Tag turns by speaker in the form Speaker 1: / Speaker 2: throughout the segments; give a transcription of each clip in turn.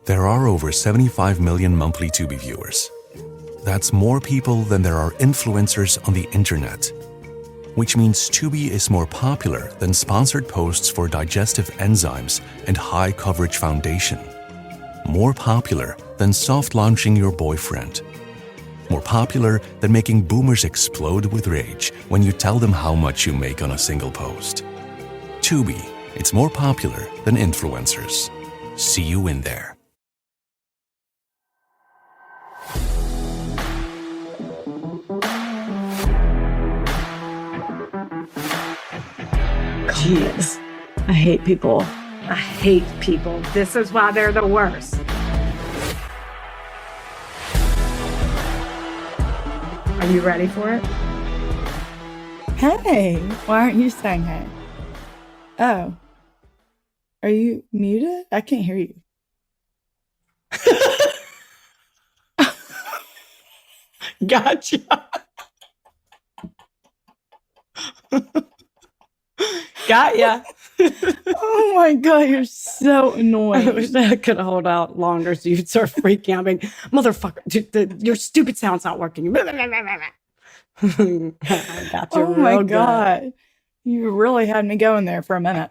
Speaker 1: There are over 75 million monthly Tubi viewers. That's more people than there are influencers on the internet, which means Tubi is more popular than sponsored posts for digestive enzymes and high coverage foundation. More popular than soft launching your boyfriend. More popular than making boomers explode with rage when you tell them how much you make on a single post. Tubi, it's more popular than influencers. See you in there.
Speaker 2: Jeez. I hate people. I hate people. This is why they're the worst. Are you ready for it?
Speaker 3: Hey, why aren't you saying hey? Oh. Are you muted? I can't hear you.
Speaker 2: Gotcha. Got ya.
Speaker 3: Oh my God, you're so annoying.
Speaker 2: I wish I could hold out longer so you'd start freaking out. Being, motherfucker, dude, your stupid sound's not working. I got you.
Speaker 3: Oh my God. You really had me going there for a minute.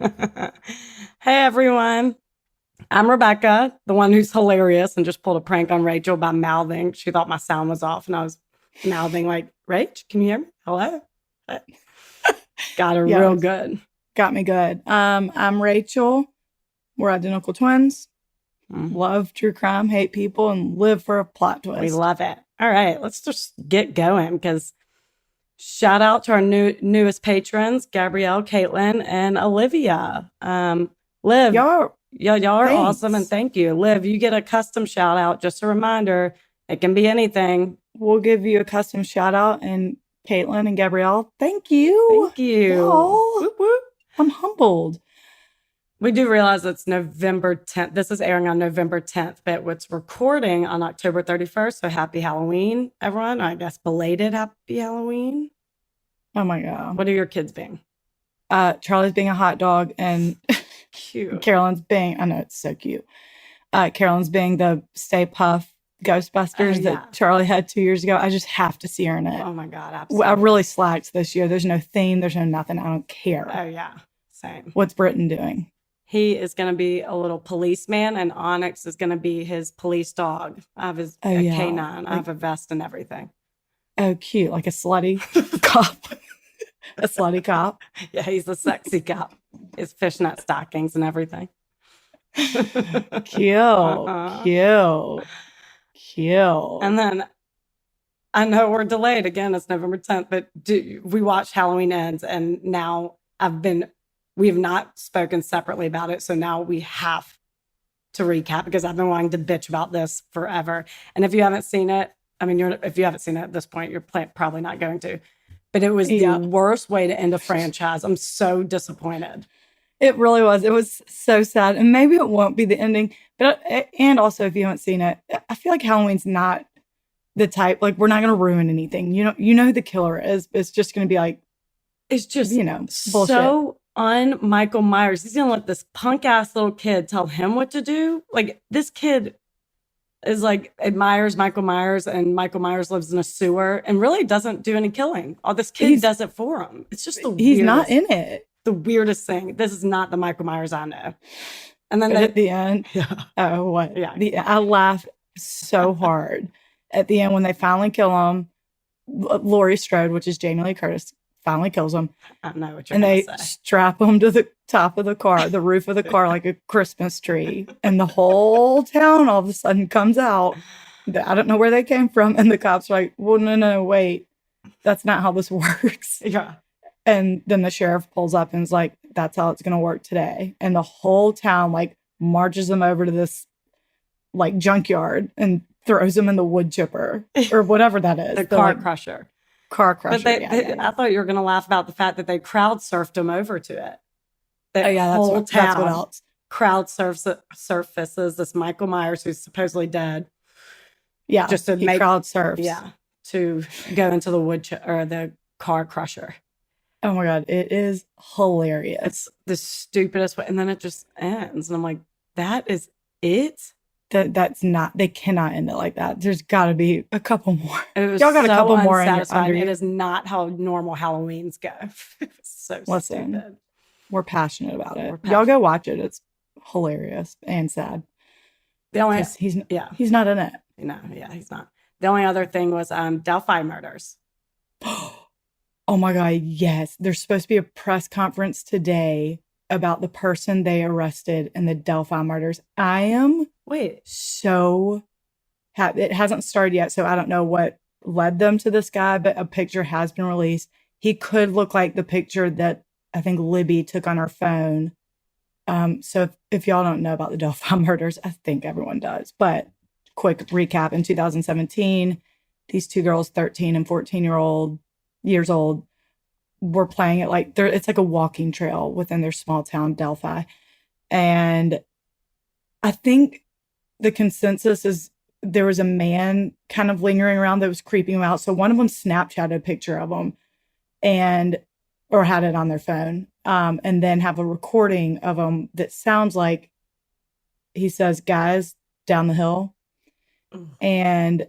Speaker 2: Hey, everyone. I'm Rebecca, the one who's hilarious and just pulled a prank on Rachel by mouthing. She thought my sound was off, and I was mouthing like, Rach, can you hear me? Hello? Got her real good.
Speaker 3: Got me good. I'm Rachel. We're identical twins. Love true crime, hate people, and live for a plot twist.
Speaker 2: We love it. All right, let's just get going because shout out to our newest patrons, Gabrielle, Caitlin, and Olivia. Liv, y'all are awesome, and thank you. Liv, you get a custom shout out. Just a reminder, it can be anything.
Speaker 3: We'll give you a custom shout out, and Caitlin and Gabrielle, thank you.
Speaker 2: Thank you.
Speaker 3: Whoop, whoop. I'm humbled.
Speaker 2: We do realize it's November 10th. This is airing on November 10th, but it's recording on October 31st. So happy Halloween, everyone. I guess belated happy Halloween.
Speaker 3: Oh my God.
Speaker 2: What are your kids being?
Speaker 3: Charlie's being a hot dog, and
Speaker 2: cute.
Speaker 3: Carolyn's being, I know it's so cute. Carolyn's being the Stay Puft Ghostbusters that Charlie had 2 years ago. I just have to see her in it.
Speaker 2: Oh my God, absolutely.
Speaker 3: I really slacked this year. There's no theme. There's no nothing. I don't care.
Speaker 2: Oh yeah, same.
Speaker 3: What's Britton doing?
Speaker 2: He is going to be a little policeman, and Onyx is going to be his police dog. I have his canine. I have a vest and everything.
Speaker 3: Oh, cute. Like a slutty cop. A slutty cop.
Speaker 2: Yeah, he's a sexy cop. His fishnet stockings and everything.
Speaker 3: Cute. Cute.
Speaker 2: And then I know we're delayed again. It's November 10th, but we watched Halloween Ends, and now we have not spoken separately about it. So now we have to recap because I've been wanting to bitch about this forever. And if you haven't seen it, I mean, if you haven't seen it at this point, you're probably not going to. But it was the worst way to end a franchise. I'm so disappointed.
Speaker 3: It really was. It was so sad. And maybe it won't be the ending. But and also, if you haven't seen it, I feel like Halloween's not the type, like, we're not going to ruin anything. You know who the killer is. It's just going to be like,
Speaker 2: it's just,
Speaker 3: bullshit.
Speaker 2: So on Michael Myers. He's going to let this punk ass little kid tell him what to do. Like, this kid is like, admires Michael Myers, and Michael Myers lives in a sewer and really doesn't do any killing. All this kid does it for him. It's just
Speaker 3: he's not in it.
Speaker 2: The weirdest thing. This is not the Michael Myers I know. And then
Speaker 3: at the end, oh, what?
Speaker 2: Yeah.
Speaker 3: I laughed so hard at the end when they finally kill him. Laurie Strode, which is Jamie Lee Curtis, finally kills him.
Speaker 2: I know what you're
Speaker 3: and
Speaker 2: going
Speaker 3: they
Speaker 2: to say.
Speaker 3: Strap him to the top of the car, the roof of the car, like a Christmas tree. And the whole town all of a sudden comes out. I don't know where they came from. And the cops are like, well, no, wait. That's not how this works.
Speaker 2: Yeah.
Speaker 3: And then the sheriff pulls up and is like, that's how it's going to work today. And the whole town like marches them over to this like junkyard and throws them in the wood chipper or whatever that is.
Speaker 2: The car crusher.
Speaker 3: Car crusher.
Speaker 2: But I thought you were going to laugh about the fact that they crowd surfed them over to it.
Speaker 3: That's what else.
Speaker 2: Crowd surfaces this Michael Myers, who's supposedly dead.
Speaker 3: Yeah.
Speaker 2: Just to make
Speaker 3: crowd surfs.
Speaker 2: Yeah. To go into the or the car crusher.
Speaker 3: Oh my God. It is hilarious.
Speaker 2: It's the stupidest way. And then it just ends. And I'm like, that is it?
Speaker 3: That's not, they cannot end it like that. There's got to be a couple more.
Speaker 2: It was
Speaker 3: Y'all got
Speaker 2: so
Speaker 3: a couple more
Speaker 2: unsatisfying.
Speaker 3: under
Speaker 2: It
Speaker 3: you.
Speaker 2: is not how normal Halloweens go. It was so
Speaker 3: Listen,
Speaker 2: stupid.
Speaker 3: we're passionate about it.
Speaker 2: We're
Speaker 3: Y'all
Speaker 2: passionate.
Speaker 3: go watch it. It's hilarious and sad.
Speaker 2: The only
Speaker 3: 'Cause he's
Speaker 2: yeah,
Speaker 3: not in it.
Speaker 2: no, yeah, he's not. The only other thing was Delphi murders.
Speaker 3: Oh my God, yes. There's supposed to be a press conference today about the person they arrested in the Delphi murders. I am
Speaker 2: Wait,
Speaker 3: so happy. It hasn't started yet, so I don't know what led them to this guy, but a picture has been released. He could look like the picture that I think Libby took on her phone. So if y'all don't know about the Delphi murders, I think everyone does. But quick recap: in 2017, these two girls, 13 and 14 years old, were playing it like it's like a walking trail within their small town Delphi, and I think the consensus is there was a man kind of lingering around that was creeping them out. So one of them Snapchatted a picture of them or had it on their phone, and then have a recording of them that sounds like he says, "Guys, down the hill," and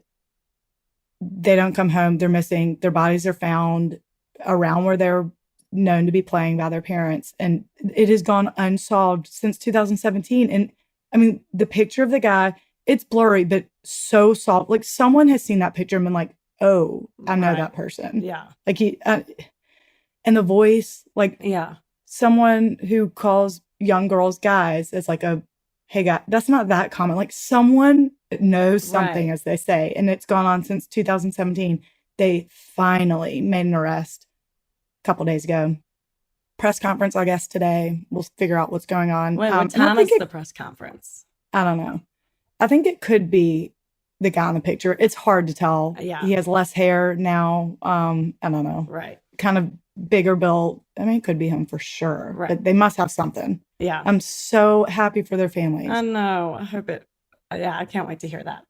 Speaker 3: they don't come home. They're missing. Their bodies are found around where they're known to be playing by their parents, and it has gone unsolved since 2017. And I mean, the picture of the guy, it's blurry, but so solved. Like someone has seen that picture and been like, "Oh, I know
Speaker 2: Right.
Speaker 3: that person."
Speaker 2: Yeah.
Speaker 3: Like and the voice, like
Speaker 2: Yeah.
Speaker 3: someone who calls young girls guys is like a, "Hey guy," that's not that common. Like someone knows something,
Speaker 2: Right.
Speaker 3: as they say, and it's gone on since 2017. They finally made an arrest a couple days ago. Press conference, I guess, today. We'll figure out what's going on.
Speaker 2: Wait, what
Speaker 3: And
Speaker 2: time is the press conference?
Speaker 3: I don't know. I think it could be the guy in the picture. It's hard to tell.
Speaker 2: Yeah.
Speaker 3: He has less hair now. I don't know.
Speaker 2: Right.
Speaker 3: Kind of bigger built. I mean, it could be him for sure.
Speaker 2: Right.
Speaker 3: But they must have something.
Speaker 2: Yeah.
Speaker 3: I'm so happy for their families.
Speaker 2: I know. I hope it. Yeah, I can't wait to hear that.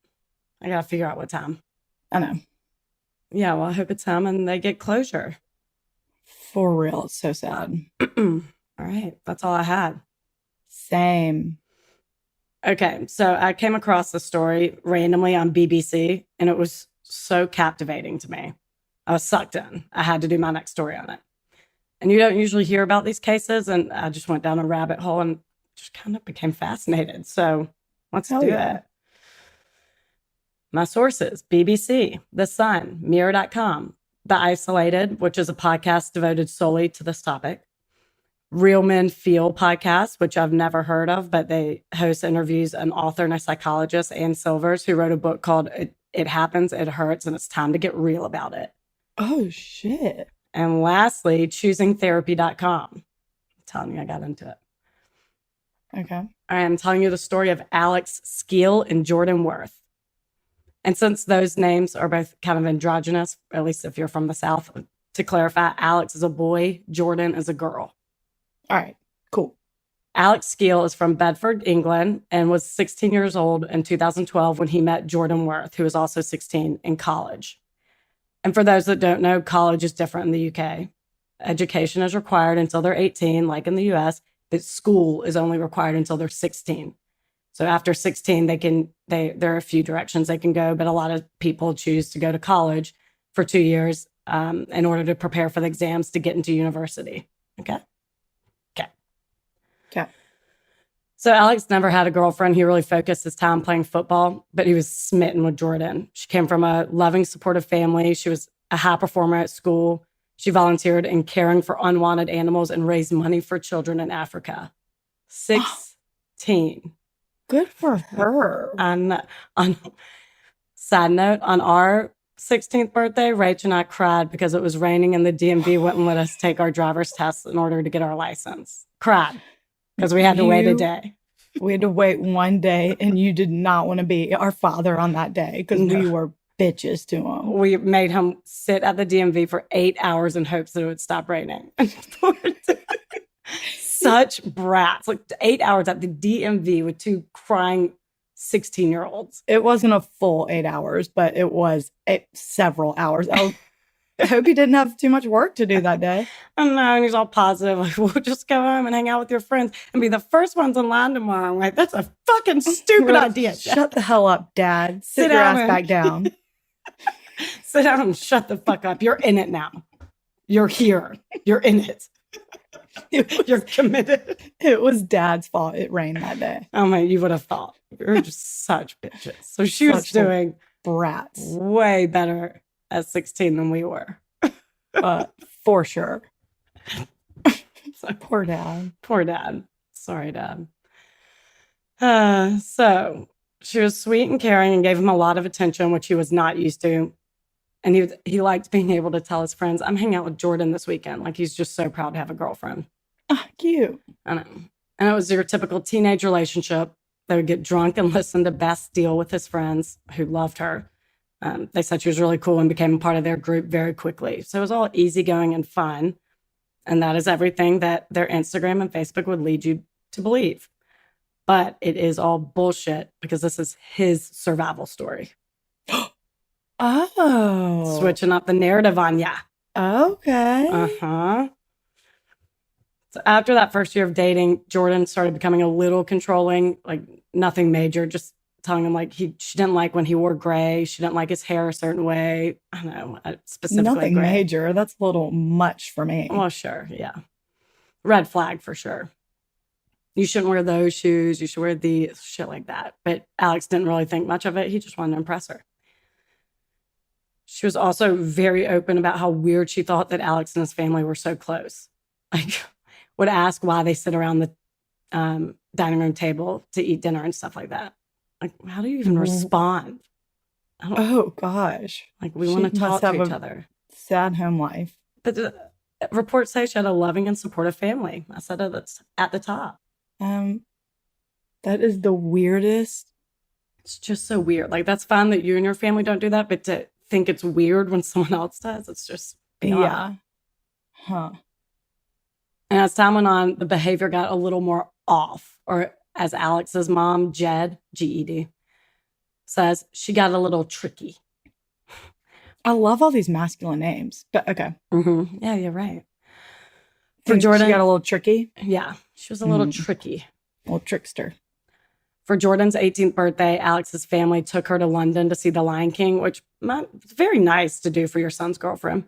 Speaker 2: I got to figure out what time.
Speaker 3: I know.
Speaker 2: Yeah, well, I hope it's him and they get closure.
Speaker 3: For real. It's so sad.
Speaker 2: All right. That's all I had.
Speaker 3: Same.
Speaker 2: Okay. So I came across the story randomly on BBC and it was so captivating to me. I was sucked in. I had to do my next story on it. And you don't usually hear about these cases. And I just went down a rabbit hole and just kind of became fascinated. So let's do it. My sources: BBC, The Sun, Mirror.com, The Isolated, which is a podcast devoted solely to this topic, Real Men Feel podcast, which I've never heard of, but they host interviews an author and a psychologist, Ann Silvers, who wrote a book called It Happens, It Hurts, and It's Time to Get Real About It.
Speaker 3: Oh, shit.
Speaker 2: And lastly, ChoosingTherapy.com. I'm telling you, I got into it.
Speaker 3: Okay.
Speaker 2: All right, I'm telling you the story of Alex Skeel and Jordan Worth. And since those names are both kind of androgynous, at least if you're from the South, to clarify, Alex is a boy, Jordan is a girl.
Speaker 3: All right. Cool.
Speaker 2: Alex Skeel is from Bedford, England, and was 16 years old in 2012 when he met Jordan Worth, who was also 16, in college. And for those that don't know, college is different in the UK. Education is required until they're 18, like in the US, but school is only required until they're 16. So after 16, there are a few directions they can go, but a lot of people choose to go to college for 2 years in order to prepare for the exams to get into university. Okay. So Alex never had a girlfriend. He really focused his time playing football, but he was smitten with Jordan. She came from a loving, supportive family. She was a high performer at school. She volunteered in caring for unwanted animals and raised money for children in Africa. 16.
Speaker 3: Good for her.
Speaker 2: On side note, on our 16th birthday, Rach and I cried because it was raining and the DMV wouldn't let us take our driver's test in order to get our license. Cried because we had to wait a day.
Speaker 3: We had to wait one day, and you did not want to be our father on that day because we were bitches to him.
Speaker 2: We made him sit at the DMV for 8 hours in hopes that it would stop raining. Such brats. Like 8 hours at the DMV with two crying 16-year-olds.
Speaker 3: It wasn't a full 8 hours, but it was several hours. I hope he didn't have too much work to do that day.
Speaker 2: I don't know. And he's all positive. Like, we'll just go home and hang out with your friends and be the first ones in line tomorrow. I'm like, that's a fucking stupid idea.
Speaker 3: Shut the hell up, Dad. Sit your ass back down.
Speaker 2: Sit down and shut the fuck up. You're in it now. You're here. You're in it. You're committed.
Speaker 3: It was Dad's fault it rained that day.
Speaker 2: Oh my, you would have thought. You're just such bitches. So she was doing
Speaker 3: brats
Speaker 2: way better at 16 than we were.
Speaker 3: For sure.
Speaker 2: So,
Speaker 3: poor Dad.
Speaker 2: Poor Dad. Sorry, Dad. So she was sweet and caring and gave him a lot of attention, which he was not used to. And he liked being able to tell his friends, I'm hanging out with Jordan this weekend. Like, he's just so proud to have a girlfriend.
Speaker 3: Oh, cute.
Speaker 2: I know. And it was your typical teenage relationship. They would get drunk and listen to Best Deal with his friends who loved her. They said she was really cool and became a part of their group very quickly. So it was all easygoing and fun. And that is everything that their Instagram and Facebook would lead you to believe. But it is all bullshit because this is his survival story.
Speaker 3: Oh.
Speaker 2: Switching up the narrative on ya.
Speaker 3: Okay.
Speaker 2: Uh-huh. So after that first year of dating, Jordan started becoming a little controlling, like nothing major, just telling him like she didn't like when he wore gray. She didn't like his hair a certain way. I don't know, specifically
Speaker 3: nothing
Speaker 2: gray.
Speaker 3: Major. That's a little much for me.
Speaker 2: Well, sure. Yeah. Red flag for sure. You shouldn't wear those shoes. You should wear these, shit like that. But Alex didn't really think much of it. He just wanted to impress her. She was also very open about how weird she thought that Alex and his family were so close. Like, would ask why they sit around the dining room table to eat dinner and stuff like that. Like, how do you even respond?
Speaker 3: Oh, gosh.
Speaker 2: Like, we want to talk to each other.
Speaker 3: Sad home life.
Speaker 2: But the reports say she had a loving and supportive family. I said that's at the top.
Speaker 3: That is the weirdest.
Speaker 2: It's just so weird. Like, that's fine that you and your family don't do that, but to think it's weird when someone else does, it's just beyond.
Speaker 3: Yeah. Huh.
Speaker 2: And as time went on, the behavior got a little more off, or as Alex's mom, Jed, G-E-D, says, she got a little tricky.
Speaker 3: I love all these masculine names, but okay.
Speaker 2: Mm-hmm. Yeah, you're right. For Jordan,
Speaker 3: she got a little tricky?
Speaker 2: Yeah, she was a little tricky.
Speaker 3: A little trickster.
Speaker 2: For Jordan's 18th birthday, Alex's family took her to London to see The Lion King, which was very nice to do for your son's girlfriend.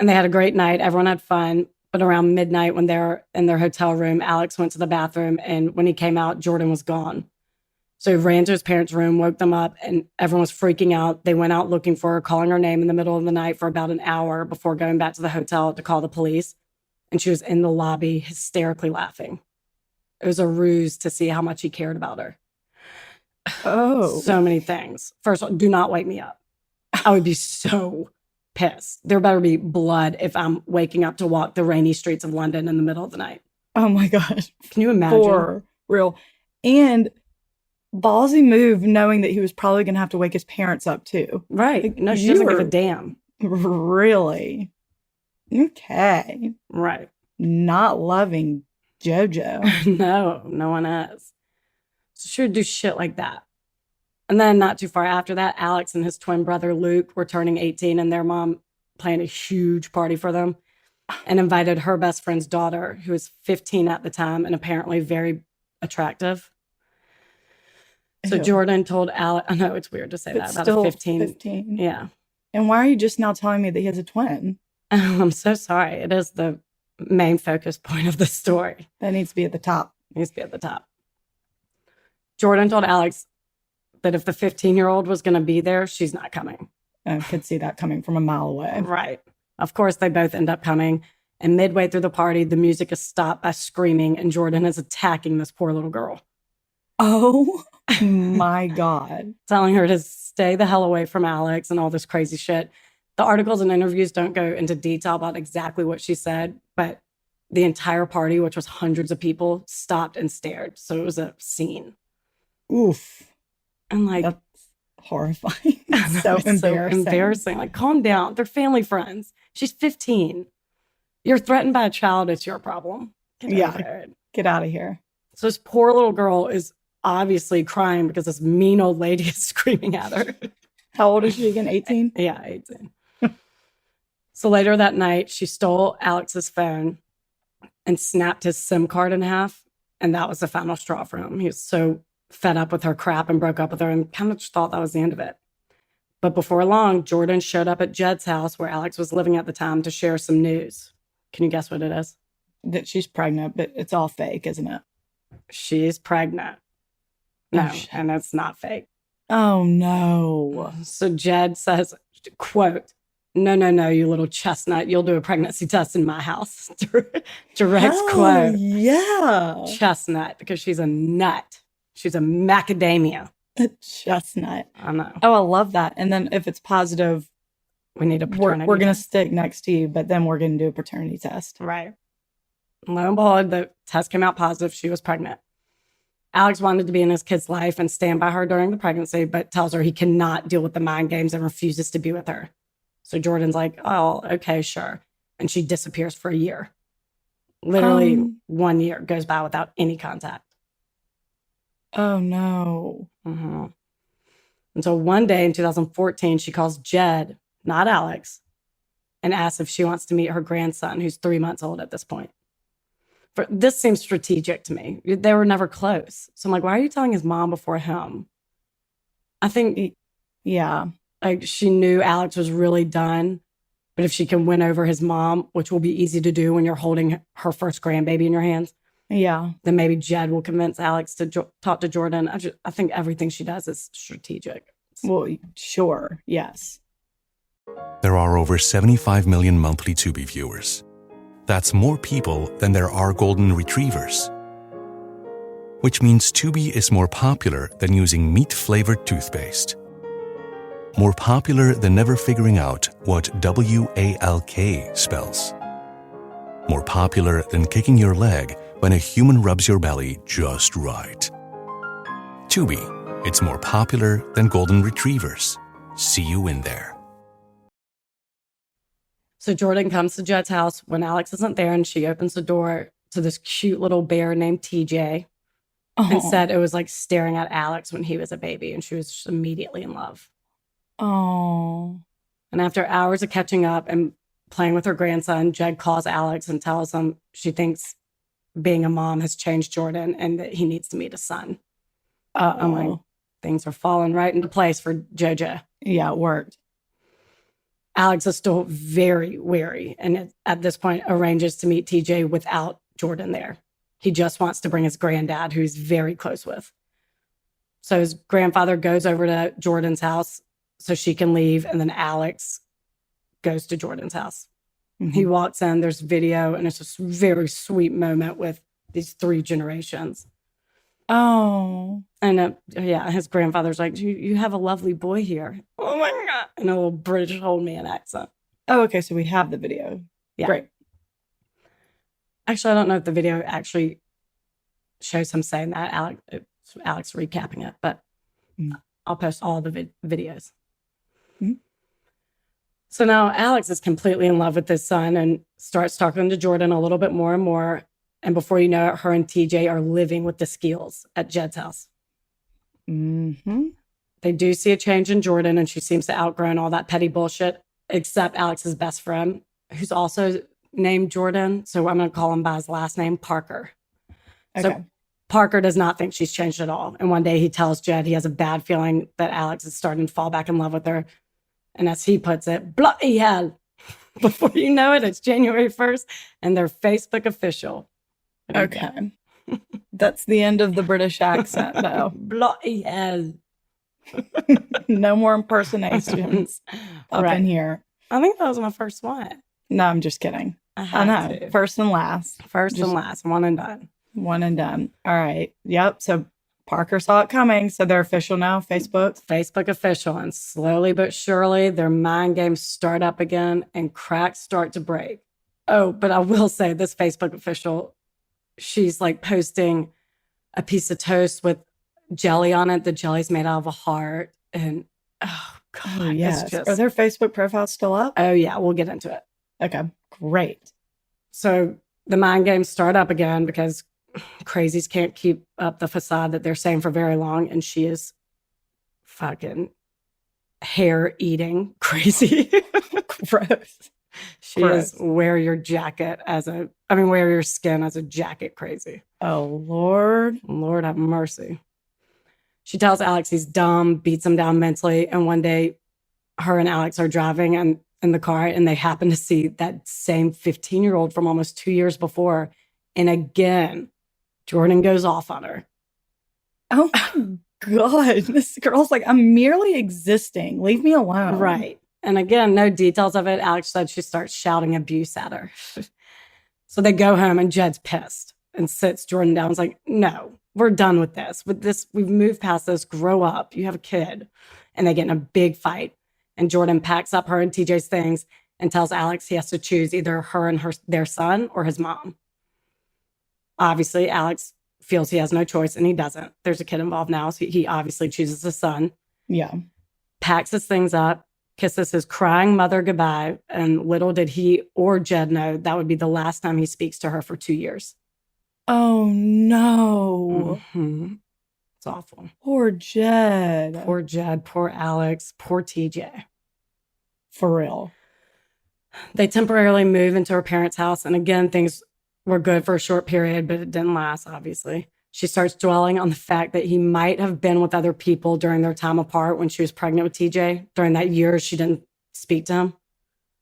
Speaker 2: And they had a great night. Everyone had fun. But around midnight, when they were in their hotel room, Alex went to the bathroom. And when he came out, Jordan was gone. So he ran to his parents' room, woke them up, and everyone was freaking out. They went out looking for her, calling her name in the middle of the night for about an hour before going back to the hotel to call the police. And she was in the lobby, hysterically laughing. It was a ruse to see how much he cared about her.
Speaker 3: Oh.
Speaker 2: So many things. First of all, do not wake me up. I would be so pissed. There better be blood if I'm waking up to walk the rainy streets of London in the middle of the night.
Speaker 3: Oh my gosh.
Speaker 2: Can you imagine?
Speaker 3: For real. And ballsy move knowing that he was probably going to have to wake his parents up too.
Speaker 2: Right.
Speaker 3: Like,
Speaker 2: No, she doesn't give a damn.
Speaker 3: Really? Okay.
Speaker 2: Right.
Speaker 3: Not loving JoJo.
Speaker 2: No, no one has. So she would do shit like that. And then not too far after that, Alex and his twin brother Luke were turning 18 and their mom planned a huge party for them and invited her best friend's daughter, who was 15 at the time and apparently very attractive. So Jordan told Alex, I know it's weird to say that about a 15. Yeah.
Speaker 3: And why are you just now telling me that he has a twin?
Speaker 2: I'm so sorry. It is the main focus point of the story.
Speaker 3: That needs to be at the top.
Speaker 2: Needs to be at the top. Jordan told Alex that if the 15-year-old was going to be there, she's not coming.
Speaker 3: I could see that coming from a mile away.
Speaker 2: Right. Of course, they both end up coming. And midway through the party, the music is stopped by screaming, and Jordan is attacking this poor little girl.
Speaker 3: Oh, my God.
Speaker 2: Telling her to stay the hell away from Alex and all this crazy shit. The articles and interviews don't go into detail about exactly what she said, but the entire party, which was hundreds of people, stopped and stared. So it was a scene.
Speaker 3: Oof.
Speaker 2: And like,
Speaker 3: that's horrifying. So embarrassing.
Speaker 2: Like, calm down. They're family friends. She's 15. You're threatened by a child. It's your problem.
Speaker 3: Get out of here.
Speaker 2: So this poor little girl is obviously crying because this mean old lady is screaming at her.
Speaker 3: How old is she again? 18?
Speaker 2: Yeah, 18. So later that night, she stole Alex's phone and snapped his SIM card in half. And that was the final straw for him. He was so fed up with her crap and broke up with her and kind of just thought that was the end of it. But before long, Jordan showed up at Jed's house where Alex was living at the time to share some news. Can you guess what it is?
Speaker 3: That she's pregnant, but it's all fake, isn't it?
Speaker 2: She's pregnant. No, and it's not fake.
Speaker 3: Oh, no.
Speaker 2: So Jed says, quote, no, you little chestnut. You'll do a pregnancy test in my house. Direct quote.
Speaker 3: Yeah.
Speaker 2: Chestnut, because she's a nut. She's a macadamia.
Speaker 3: A chestnut.
Speaker 2: I know.
Speaker 3: Oh, I love that. And then if it's positive,
Speaker 2: We need a paternity
Speaker 3: we're going to
Speaker 2: test.
Speaker 3: stick next to you, but then we're going to do a paternity test.
Speaker 2: Right. Lo and behold, the test came out positive. She was pregnant. Alex wanted to be in his kid's life and stand by her during the pregnancy, but tells her he cannot deal with the mind games and refuses to be with her. So Jordan's like, oh, okay, sure. And she disappears for a year. Literally 1 year goes by without any contact.
Speaker 3: Oh, no.
Speaker 2: Mm-hmm. Until one day in 2014, she calls Jed, not Alex, and asks if she wants to meet her grandson, who's 3 months old at this point. This seems strategic to me. They were never close. So I'm like, why are you telling his mom before him? I think,
Speaker 3: Yeah.
Speaker 2: like, she knew Alex was really done. But if she can win over his mom, which will be easy to do when you're holding her first grandbaby in your hands,
Speaker 3: Yeah.
Speaker 2: then maybe Jed will convince Alex to talk to Jordan. I think everything she does is strategic.
Speaker 3: Well, sure. Yes.
Speaker 1: There are over 75 million monthly Tubi viewers. That's more people than there are golden retrievers. Which means Tubi is more popular than using meat-flavored toothpaste. More popular than never figuring out what W-A-L-K spells. More popular than kicking your leg when a human rubs your belly just right. Tubi, it's more popular than golden retrievers. See you in there.
Speaker 2: So Jordan comes to Jed's house when Alex isn't there, and she opens the door to this cute little bear named TJ and said it was like staring at Alex when he was a baby, and she was just immediately in love.
Speaker 3: Oh.
Speaker 2: And after hours of catching up and playing with her grandson, Jed calls Alex and tells him she thinks being a mom has changed Jordan and that he needs to meet a son. I'm like, things are falling right into place for JoJo.
Speaker 3: Yeah, it worked.
Speaker 2: Alex is still very wary and at this point arranges to meet TJ without Jordan there. He just wants to bring his granddad, who he's very close with. So his grandfather goes over to Jordan's house so she can leave, and then Alex goes to Jordan's house.
Speaker 3: Mm-hmm.
Speaker 2: He walks in, there's video, and it's just a very sweet moment with these 3 generations.
Speaker 3: Oh.
Speaker 2: And his grandfather's like, you have a lovely boy here. Oh my God. In a little British old man accent.
Speaker 3: Oh, okay. So we have the video.
Speaker 2: Yeah.
Speaker 3: Great.
Speaker 2: Actually, I don't know if the video actually shows him saying that. Alex recapping it, but I'll post all the videos.
Speaker 3: Mm-hmm.
Speaker 2: So now Alex is completely in love with his son and starts talking to Jordan a little bit more and more. And before you know it, her and TJ are living with the Skeels at Jed's house.
Speaker 3: Mm-hmm.
Speaker 2: They do see a change in Jordan, and she seems to outgrown all that petty bullshit, except Alex's best friend, who's also named Jordan. So I'm going to call him by his last name, Parker.
Speaker 3: Okay.
Speaker 2: So Parker does not think she's changed at all. And one day he tells Jed he has a bad feeling that Alex is starting to fall back in love with her. And as he puts it, bloody hell. Before you know it, it's January 1st, and they're Facebook official.
Speaker 3: Okay. That's the end of the British accent, though.
Speaker 2: Bloody hell.
Speaker 3: No more impersonations up
Speaker 2: Right.
Speaker 3: in here.
Speaker 2: I think that was my first one.
Speaker 3: No, I'm just kidding. I know.
Speaker 2: To.
Speaker 3: First and last.
Speaker 2: First
Speaker 3: Just
Speaker 2: and last, one and done.
Speaker 3: One and done. All right. Yep. So Parker saw it coming. So they're official now, Facebook.
Speaker 2: Facebook official. And slowly but surely, their mind games start up again and cracks start to break. Oh, but I will say this Facebook official, she's like posting a piece of toast with jelly on it. The jelly's made out of a heart. And oh, God.
Speaker 3: Oh, yes.
Speaker 2: It's just,
Speaker 3: Are their Facebook profiles still up?
Speaker 2: oh, yeah, we'll get into it.
Speaker 3: Okay. Great.
Speaker 2: So the mind games start up again because crazies can't keep up the facade that they're saying for very long. And she is fucking hair eating crazy.
Speaker 3: Gross.
Speaker 2: She is wear your skin as a jacket crazy.
Speaker 3: Oh, Lord.
Speaker 2: Lord have mercy. She tells Alex he's dumb, beats him down mentally. And one day, her and Alex are driving in the car and they happen to see that same 15-year-old from almost 2 years before. And again, Jordan goes off on her.
Speaker 3: Oh, my God. This girl's like, I'm merely existing. Leave me alone.
Speaker 2: Right. And again, no details of it. Alex said she starts shouting abuse at her. So they go home and Jed's pissed and sits Jordan down. It's like, no, we're done with this. We've moved past this. Grow up. You have a kid. And they get in a big fight. And Jordan packs up her and TJ's things and tells Alex he has to choose either her and their son or his mom. Obviously, Alex feels he has no choice, and he doesn't. There's a kid involved now, so he obviously chooses his son.
Speaker 3: Yeah.
Speaker 2: Packs his things up, kisses his crying mother goodbye, and little did he or Jed know that would be the last time he speaks to her for 2 years.
Speaker 3: Oh, no.
Speaker 2: Mm-hmm. It's awful.
Speaker 3: Poor Jed.
Speaker 2: Poor Jed, poor Alex, poor TJ.
Speaker 3: For real.
Speaker 2: They temporarily move into her parents' house, and again, things were good for a short period, but it didn't last, obviously. She starts dwelling on the fact that he might have been with other people during their time apart when she was pregnant with TJ. During that year, she didn't speak to him.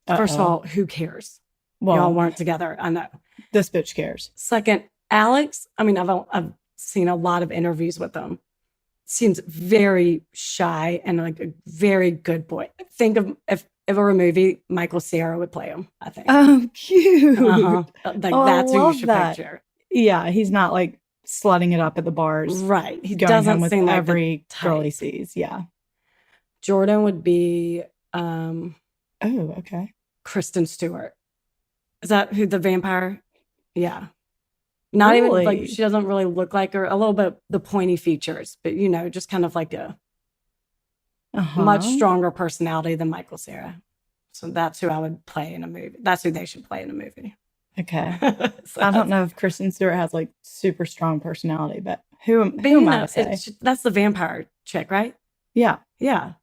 Speaker 2: First of all, who cares?
Speaker 3: Well,
Speaker 2: y'all weren't together. I know.
Speaker 3: This bitch cares.
Speaker 2: Second, Alex, I mean, I've seen a lot of interviews with him. Seems very shy and like a very good boy. Think of if it were a movie, Michael Cera would play him, I think.
Speaker 3: Oh, cute.
Speaker 2: Like that's who you should picture.
Speaker 3: Yeah, he's not like slutting it up at the bars.
Speaker 2: Right. He
Speaker 3: going
Speaker 2: doesn't
Speaker 3: home with
Speaker 2: seem like
Speaker 3: every girl he sees. Yeah.
Speaker 2: Jordan would be
Speaker 3: oh, okay.
Speaker 2: Kristen Stewart. Is that who the vampire? Yeah. Not
Speaker 3: really?
Speaker 2: even like she doesn't really look like her. A little bit the pointy features, but just kind of like a much stronger personality than Michael Cera. So that's who I would play in a movie. That's who they should play in a movie.
Speaker 3: Okay. So I don't know if Kristen Stewart has like super strong personality, but who am I to say?
Speaker 2: That's the vampire chick, right?
Speaker 3: Yeah.
Speaker 2: Yeah.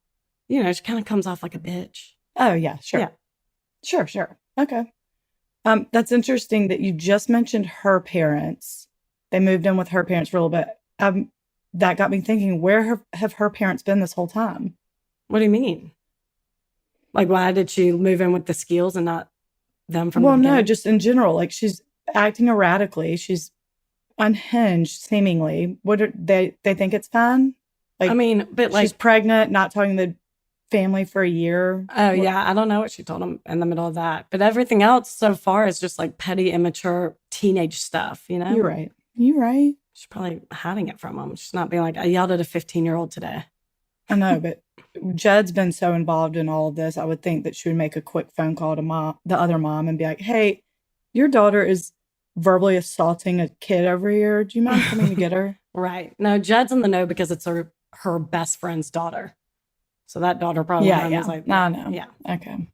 Speaker 2: She kind of comes off like a bitch.
Speaker 3: Oh, yeah. Sure.
Speaker 2: Yeah.
Speaker 3: Sure. Okay. That's interesting that you just mentioned her parents. They moved in with her parents for a little bit. That got me thinking, where have her parents been this whole time?
Speaker 2: What do you mean? Like, why did she move in with the Skeels and not them from the beginning?
Speaker 3: No, just in general. Like, she's acting erratically. She's unhinged, seemingly. They think it's fine? Like, I mean, but like, she's pregnant, not talking to the family for a year.
Speaker 2: Oh, yeah. I don't know what she told him in the middle of that. But everything else so far is just like petty, immature teenage stuff,
Speaker 3: You're right.
Speaker 2: She's probably hiding it from him. She's not being like, I yelled at a 15-year-old today.
Speaker 3: I know, but Jed's been so involved in all of this. I would think that she would make a quick phone call to the other mom and be like, hey, your daughter is verbally assaulting a kid over here. Do you mind coming to get her?
Speaker 2: Right. No, Jed's in the know because it's her best friend's daughter. So that daughter probably was like,
Speaker 3: no.
Speaker 2: Yeah.
Speaker 3: Okay.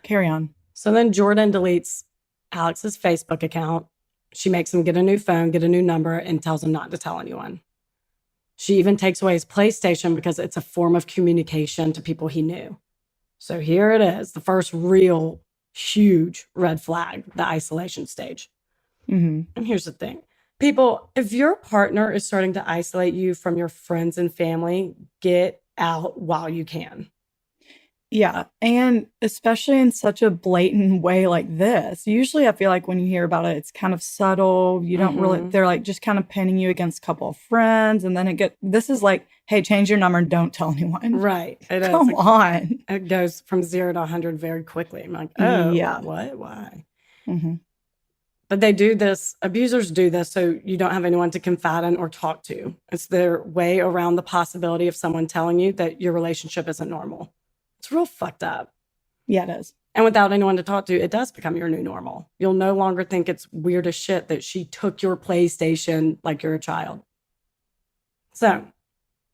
Speaker 3: Carry on.
Speaker 2: So then Jordan deletes Alex's Facebook account. She makes him get a new phone, get a new number, and tells him not to tell anyone. She even takes away his PlayStation because it's a form of communication to people he knew. So here it is, the first real huge red flag, the isolation stage.
Speaker 3: Mm-hmm.
Speaker 2: And here's the thing. People, if your partner is starting to isolate you from your friends and family, get out while you can.
Speaker 3: Yeah. And especially in such a blatant way like this. Usually I feel like when you hear about it, it's kind of subtle. You don't really, they're like just kind of pinning you against a couple of friends. And then this is like, hey, change your number and don't tell anyone.
Speaker 2: Right. It is.
Speaker 3: Come on.
Speaker 2: It goes from 0 to 100 very quickly. I'm like, oh, yeah. What? Why?
Speaker 3: Mm-hmm.
Speaker 2: But they do this, abusers do this so you don't have anyone to confide in or talk to. It's their way around the possibility of someone telling you that your relationship isn't normal. It's real fucked up.
Speaker 3: Yeah, it is.
Speaker 2: And without anyone to talk to, it does become your new normal. You'll no longer think it's weird as shit that she took your PlayStation like you're a child. So,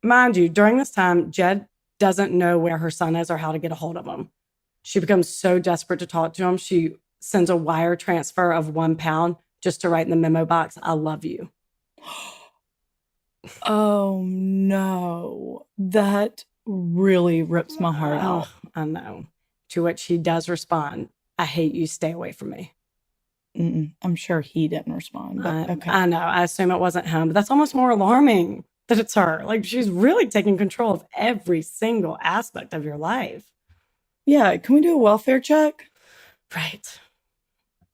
Speaker 2: mind you, during this time, Jed doesn't know where her son is or how to get a hold of him. She becomes so desperate to talk to him, she sends a wire transfer of £1 just to write in the memo box, I love you.
Speaker 3: Oh, no. That really rips my heart out.
Speaker 2: I know. To which he does respond, I hate you, stay away from me.
Speaker 3: I'm sure he didn't respond, but okay.
Speaker 2: I know. I assume it wasn't him, but that's almost more alarming that it's her. Like, she's really taking control of every single aspect of your life.
Speaker 3: Yeah. Can we do a welfare check?
Speaker 2: Right.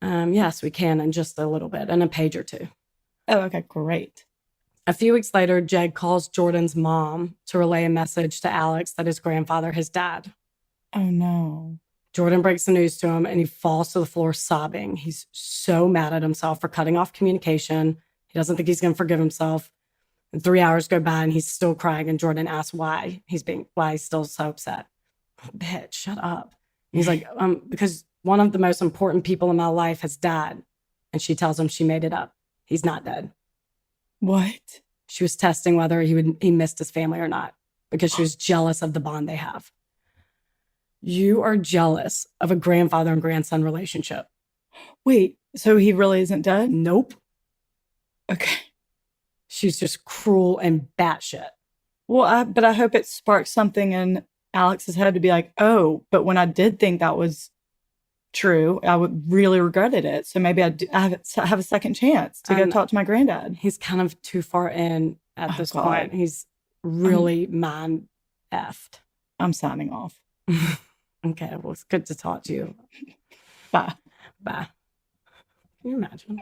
Speaker 2: Yes, we can in just a little bit, in a page or two.
Speaker 3: Oh, okay. Great.
Speaker 2: A few weeks later, Jed calls Jordan's mom to relay a message to Alex that his grandfather has died.
Speaker 3: Oh, no.
Speaker 2: Jordan breaks the news to him and he falls to the floor sobbing. He's so mad at himself for cutting off communication. He doesn't think he's going to forgive himself. And 3 hours go by and he's still crying. And Jordan asks why he's still so upset. Oh, bitch, shut up. And he's like, because one of the most important people in my life has died. And she tells him she made it up. He's not dead.
Speaker 3: What?
Speaker 2: She was testing whether he missed his family or not because she was jealous of the bond they have. You are jealous of a grandfather and grandson relationship.
Speaker 3: Wait, so he really isn't dead?
Speaker 2: Nope.
Speaker 3: Okay.
Speaker 2: She's just cruel and batshit.
Speaker 3: Well, but I hope it sparks something in Alex's head to be like, oh, but when I did think that was true, I would really regretted it. So maybe I have a second chance to go talk to my granddad.
Speaker 2: He's kind of too far in at this point. He's really mind-effed.
Speaker 3: I'm signing off.
Speaker 2: Okay, well, it's good to talk to you.
Speaker 3: Bye.
Speaker 2: Can you imagine?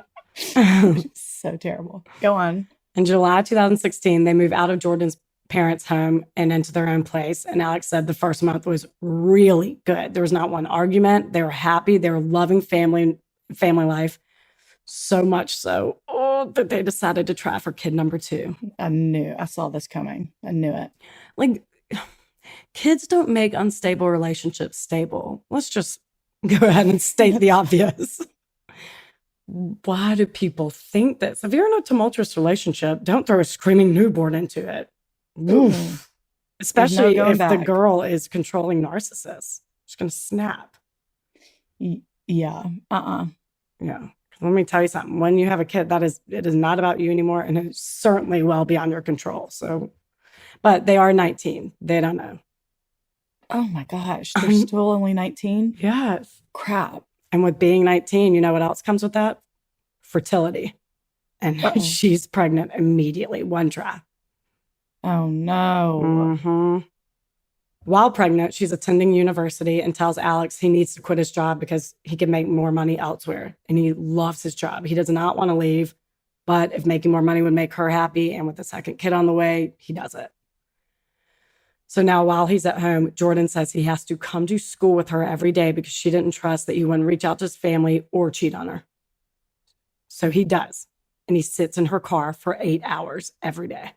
Speaker 3: So terrible. Go on.
Speaker 2: In July 2016, they move out of Jordan's parents' home and into their own place. And Alex said the first month was really good. There was not one argument. They were happy. They were loving family life. So much so that they decided to try for kid number 2.
Speaker 3: I saw this coming. I knew it.
Speaker 2: Like, kids don't make unstable relationships stable. Let's just go ahead and state the obvious. Why do people think this? If you're in a tumultuous relationship, don't throw a screaming newborn into it. Oof. Especially if the girl is controlling narcissist. She's going to snap.
Speaker 3: Yeah.
Speaker 2: Yeah. Let me tell you something. When you have a kid, it is not about you anymore, and it's certainly well beyond your control. So, but they are 19. They don't know.
Speaker 3: Oh my gosh. They're still only 19?
Speaker 2: Yes.
Speaker 3: Crap.
Speaker 2: And with being 19, you know what else comes with that? Fertility. And she's pregnant immediately, one try.
Speaker 3: Oh, no.
Speaker 2: Mm-hmm. While pregnant, she's attending university and tells Alex he needs to quit his job because he can make more money elsewhere. And he loves his job. He does not want to leave. But if making more money would make her happy, and with a second kid on the way, he does it. So now while he's at home, Jordan says he has to come to school with her every day because she didn't trust that he wouldn't reach out to his family or cheat on her. So he does. And he sits in her car for 8 hours every day.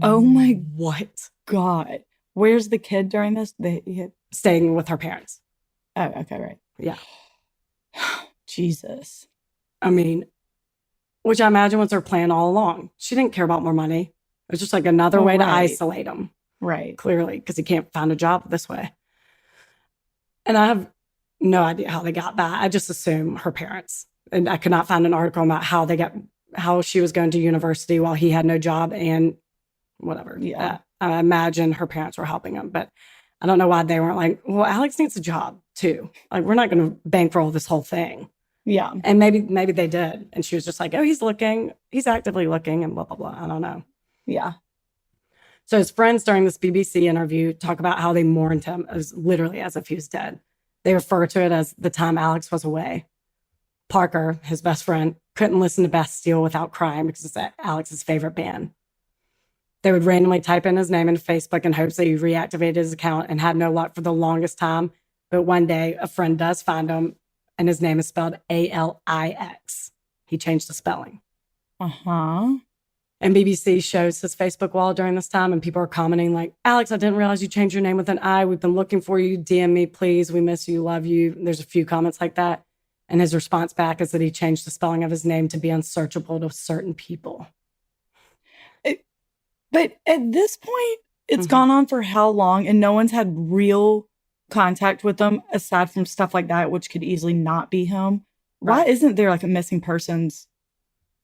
Speaker 3: Oh my
Speaker 2: what?
Speaker 3: God. Where's the kid during this?
Speaker 2: Staying with her parents.
Speaker 3: Oh, okay, right.
Speaker 2: Yeah.
Speaker 3: Jesus.
Speaker 2: I mean, which I imagine was her plan all along. She didn't care about more money. It was just like another way to isolate him.
Speaker 3: Right.
Speaker 2: Clearly, because he can't find a job this way. And I have no idea how they got that. I just assume her parents. And I could not find an article about how she was going to university while he had no job and whatever.
Speaker 3: Yeah.
Speaker 2: I imagine her parents were helping him, but I don't know why they weren't like, well, Alex needs a job too. Like, we're not going to bankroll this whole thing.
Speaker 3: Yeah.
Speaker 2: And maybe they did. And she was just like, oh, he's actively looking and blah, blah, blah. I don't know.
Speaker 3: Yeah.
Speaker 2: So his friends during this BBC interview talk about how they mourned him literally as if he was dead. They refer to it as the time Alex was away. Parker, his best friend, couldn't listen to Bastille without crying because it's Alex's favorite band. They would randomly type in his name into Facebook in hopes that he reactivated his account and had no luck for the longest time. But one day, a friend does find him, and his name is spelled Alix. He changed the spelling.
Speaker 3: Uh-huh.
Speaker 2: And BBC shows his Facebook wall during this time, and people are commenting like, Alex, I didn't realize you changed your name with an I. We've been looking for you. DM me, please. We miss you, love you. And there's a few comments like that. And his response back is that he changed the spelling of his name to be unsearchable to certain people.
Speaker 3: But at this point, it's gone on for how long? And no one's had real contact with them aside from stuff like that, which could easily not be him. Right. Why isn't there like a missing persons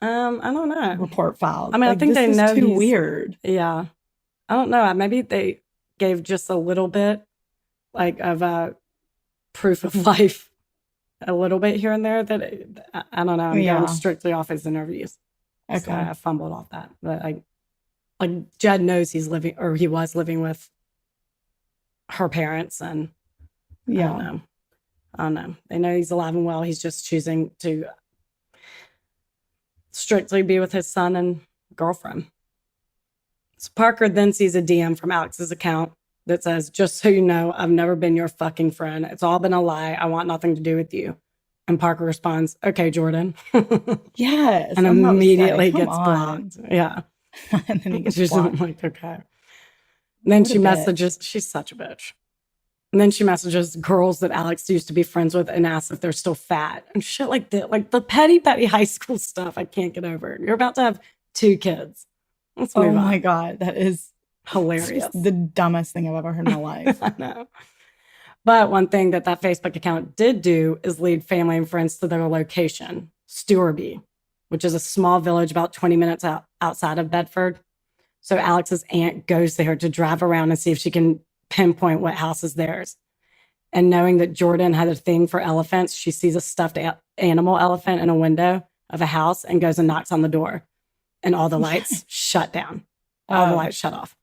Speaker 2: I don't know.
Speaker 3: report filed?
Speaker 2: I mean,
Speaker 3: like,
Speaker 2: I think they know
Speaker 3: too weird.
Speaker 2: Yeah. I don't know. Maybe they gave just a little bit like of proof of life a little bit here and there that I don't know. I'm going strictly off his interviews.
Speaker 3: Okay.
Speaker 2: So I fumbled off that. But like Jed knows he was living with her parents, and I don't know. They know he's alive and well. He's just choosing to strictly be with his son and girlfriend. So Parker then sees a DM from Alex's account that says, "Just so you know, I've never been your fucking friend. It's all been a lie. I want nothing to do with you." And Parker responds, "Okay, Jordan."
Speaker 3: Yes.
Speaker 2: And immediately gets blocked. Yeah.
Speaker 3: And then he gets
Speaker 2: She's
Speaker 3: blocked.
Speaker 2: like, okay. And then she messages, she's such a bitch. And then she messages girls that Alex used to be friends with and asks if they're still fat and shit like that. Like the petty high school stuff I can't get over. You're about to have 2 kids. Let's move on.
Speaker 3: Oh my God. That is
Speaker 2: hilarious.
Speaker 3: The dumbest thing I've ever heard in my life.
Speaker 2: I know. But one thing that Facebook account did do is lead family and friends to their location, Stewerby, which is a small village about 20 minutes outside of Bedford. So Alex's aunt goes there to drive around and see if she can pinpoint what house is theirs. And knowing that Jordan had a thing for elephants, she sees a stuffed animal elephant in a window of a house and goes and knocks on the door. And all the lights shut down. All the lights shut off.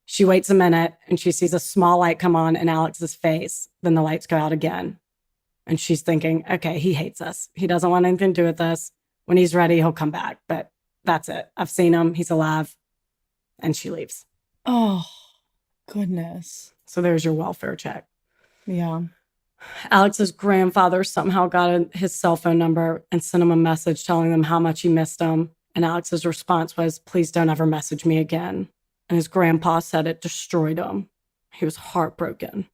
Speaker 2: She waits a minute and she sees a small light come on in Alex's face. Then the lights go out again. And she's thinking, okay, he hates us. He doesn't want anything to do with us. When he's ready, he'll come back. But that's it. I've seen him. He's alive. And she leaves.
Speaker 3: Oh, goodness.
Speaker 2: So there's your welfare check.
Speaker 3: Yeah.
Speaker 2: Alex's grandfather somehow got his cell phone number and sent him a message telling them how much he missed him. And Alex's response was, "Please don't ever message me again." And his grandpa said it destroyed him. He was heartbroken.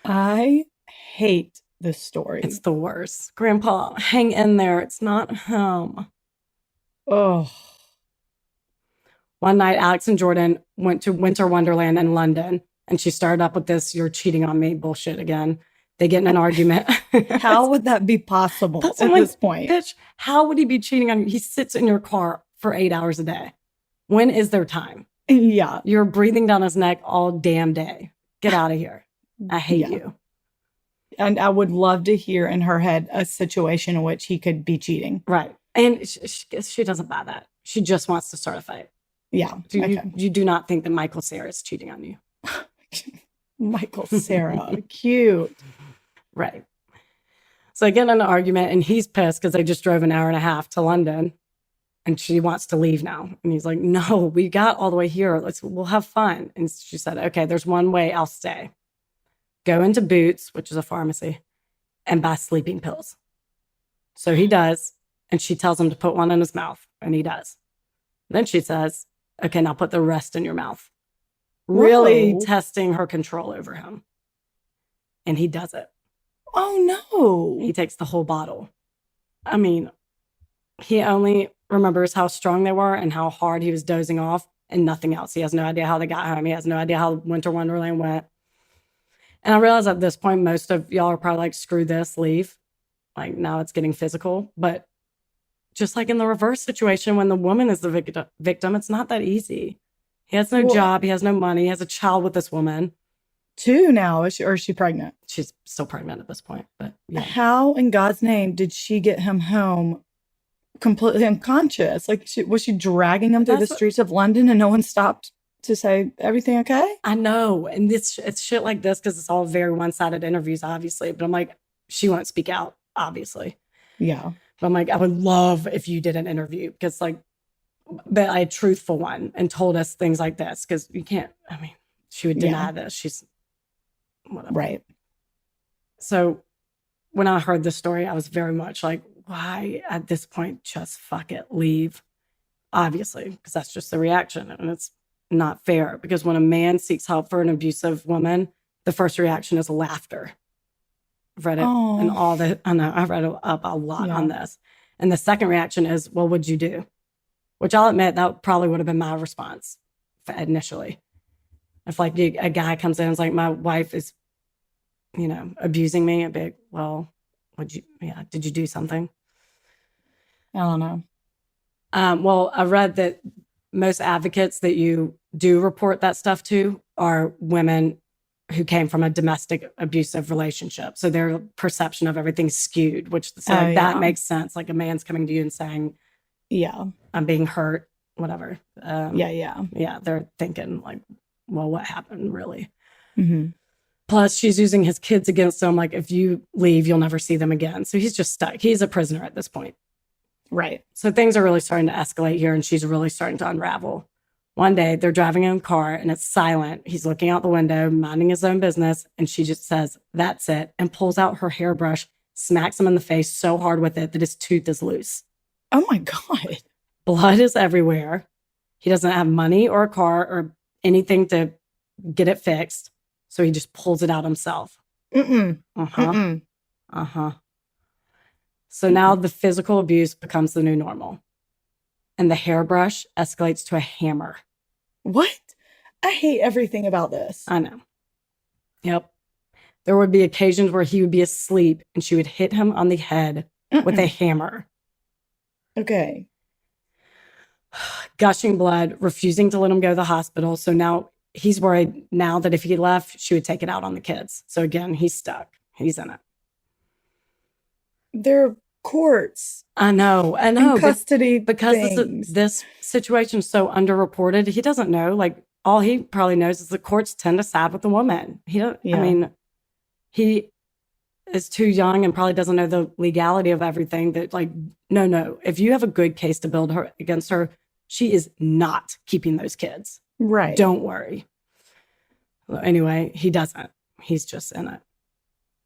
Speaker 3: I hate this story.
Speaker 2: It's the worst. Grandpa, hang in there. It's not him.
Speaker 3: Oh.
Speaker 2: One night, Alex and Jordan went to Winter Wonderland in London. And she started up with this, "You're cheating on me" bullshit again. They get in an argument.
Speaker 3: How would that be possible at this point?
Speaker 2: Bitch, how would he be cheating on you? He sits in your car for 8 hours a day. When is there time?
Speaker 3: Yeah.
Speaker 2: You're breathing down his neck all damn day. Get out of here. I hate you.
Speaker 3: And I would love to hear in her head a situation in which he could be cheating.
Speaker 2: Right. And she doesn't buy that. She just wants to start a fight.
Speaker 3: Yeah.
Speaker 2: You do not think that Michael Cera is cheating on you.
Speaker 3: Michael Cera. Cute.
Speaker 2: Right. So they get in an argument and he's pissed because they just drove an hour and a half to London. And she wants to leave now. And he's like, "No, we got all the way here. We'll have fun." And she said, "Okay, there's one way I'll stay. Go into Boots," which is a pharmacy, "and buy sleeping pills." So he does. And she tells him to put one in his mouth. And he does. Then she says, "Okay, now put the rest in your mouth." Really testing her control over him. And he does it.
Speaker 3: Oh, no.
Speaker 2: He takes the whole bottle. I mean, he only remembers how strong they were and how hard he was dozing off and nothing else. He has no idea how they got home. He has no idea how Winter Wonderland went. And I realize at this point, most of y'all are probably like, "Screw this, leave." Like now it's getting physical. But just like in the reverse situation, when the woman is the victim, it's not that easy. He has no job. He has no money. He has a child with this woman.
Speaker 3: 2 now. Is she pregnant?
Speaker 2: She's still pregnant at this point. But yeah.
Speaker 3: How in God's name did she get him home completely unconscious? Like, was she dragging him through the streets of London and no one stopped to say, "Everything okay?"
Speaker 2: I know. And it's shit like this because it's all very one-sided interviews, obviously. But I'm like, she won't speak out, obviously.
Speaker 3: Yeah.
Speaker 2: But I'm like, I would love if you did an interview because like, but a truthful one and told us things like this because you can't, I mean, she would deny this. She's whatever.
Speaker 3: Right.
Speaker 2: So when I heard this story, I was very much like, why at this point, just fuck it, leave. Obviously, because that's just the reaction. And it's not fair because when a man seeks help for an abusive woman, the first reaction is laughter. I've read it and all that. I know I've read up a lot on this. And the second reaction is, "Well, what'd you do?" Which I'll admit that probably would have been my response initially. If like a guy comes in and is like, "My wife is, abusing me," I'd be like, "Well, did you do something?"
Speaker 3: I don't know.
Speaker 2: Well, I read that most advocates that you do report that stuff to are women who came from a domestic abusive relationship. So their perception of everything's skewed, which that makes sense. Like a man's coming to you and saying,
Speaker 3: yeah,
Speaker 2: I'm being hurt, whatever.
Speaker 3: Yeah.
Speaker 2: They're thinking like, well, what happened really?
Speaker 3: Mm-hmm.
Speaker 2: Plus, she's using his kids against him. Like, if you leave, you'll never see them again. So he's just stuck. He's a prisoner at this point.
Speaker 3: Right.
Speaker 2: So things are really starting to escalate here, and she's really starting to unravel. One day, they're driving in a car, and it's silent. He's looking out the window, minding his own business, and she just says, "That's it," and pulls out her hairbrush, smacks him in the face so hard with it that his tooth is loose.
Speaker 3: Oh, my God.
Speaker 2: Blood is everywhere. He doesn't have money or a car or anything to get it fixed, so he just pulls it out himself.
Speaker 3: Mm-mm.
Speaker 2: Uh-huh.
Speaker 3: Mm-mm.
Speaker 2: Uh-huh. So now the physical abuse becomes the new normal. And the hairbrush escalates to a hammer.
Speaker 3: What? I hate everything about this.
Speaker 2: I know. Yep. There would be occasions where he would be asleep and she would hit him on the head with a hammer.
Speaker 3: Okay.
Speaker 2: Gushing blood, refusing to let him go to the hospital. So now he's worried now that if he left, she would take it out on the kids. So again, he's stuck. He's in it.
Speaker 3: They're courts.
Speaker 2: I know.
Speaker 3: And custody
Speaker 2: because this situation is so underreported. He doesn't know. Like, all he probably knows is the courts tend to side with the woman. I mean, he is too young and probably doesn't know the legality of everything. That, like, no. If you have a good case to build her against her, she is not keeping those kids.
Speaker 3: Right.
Speaker 2: Don't worry. Well, anyway, he doesn't. He's just in it.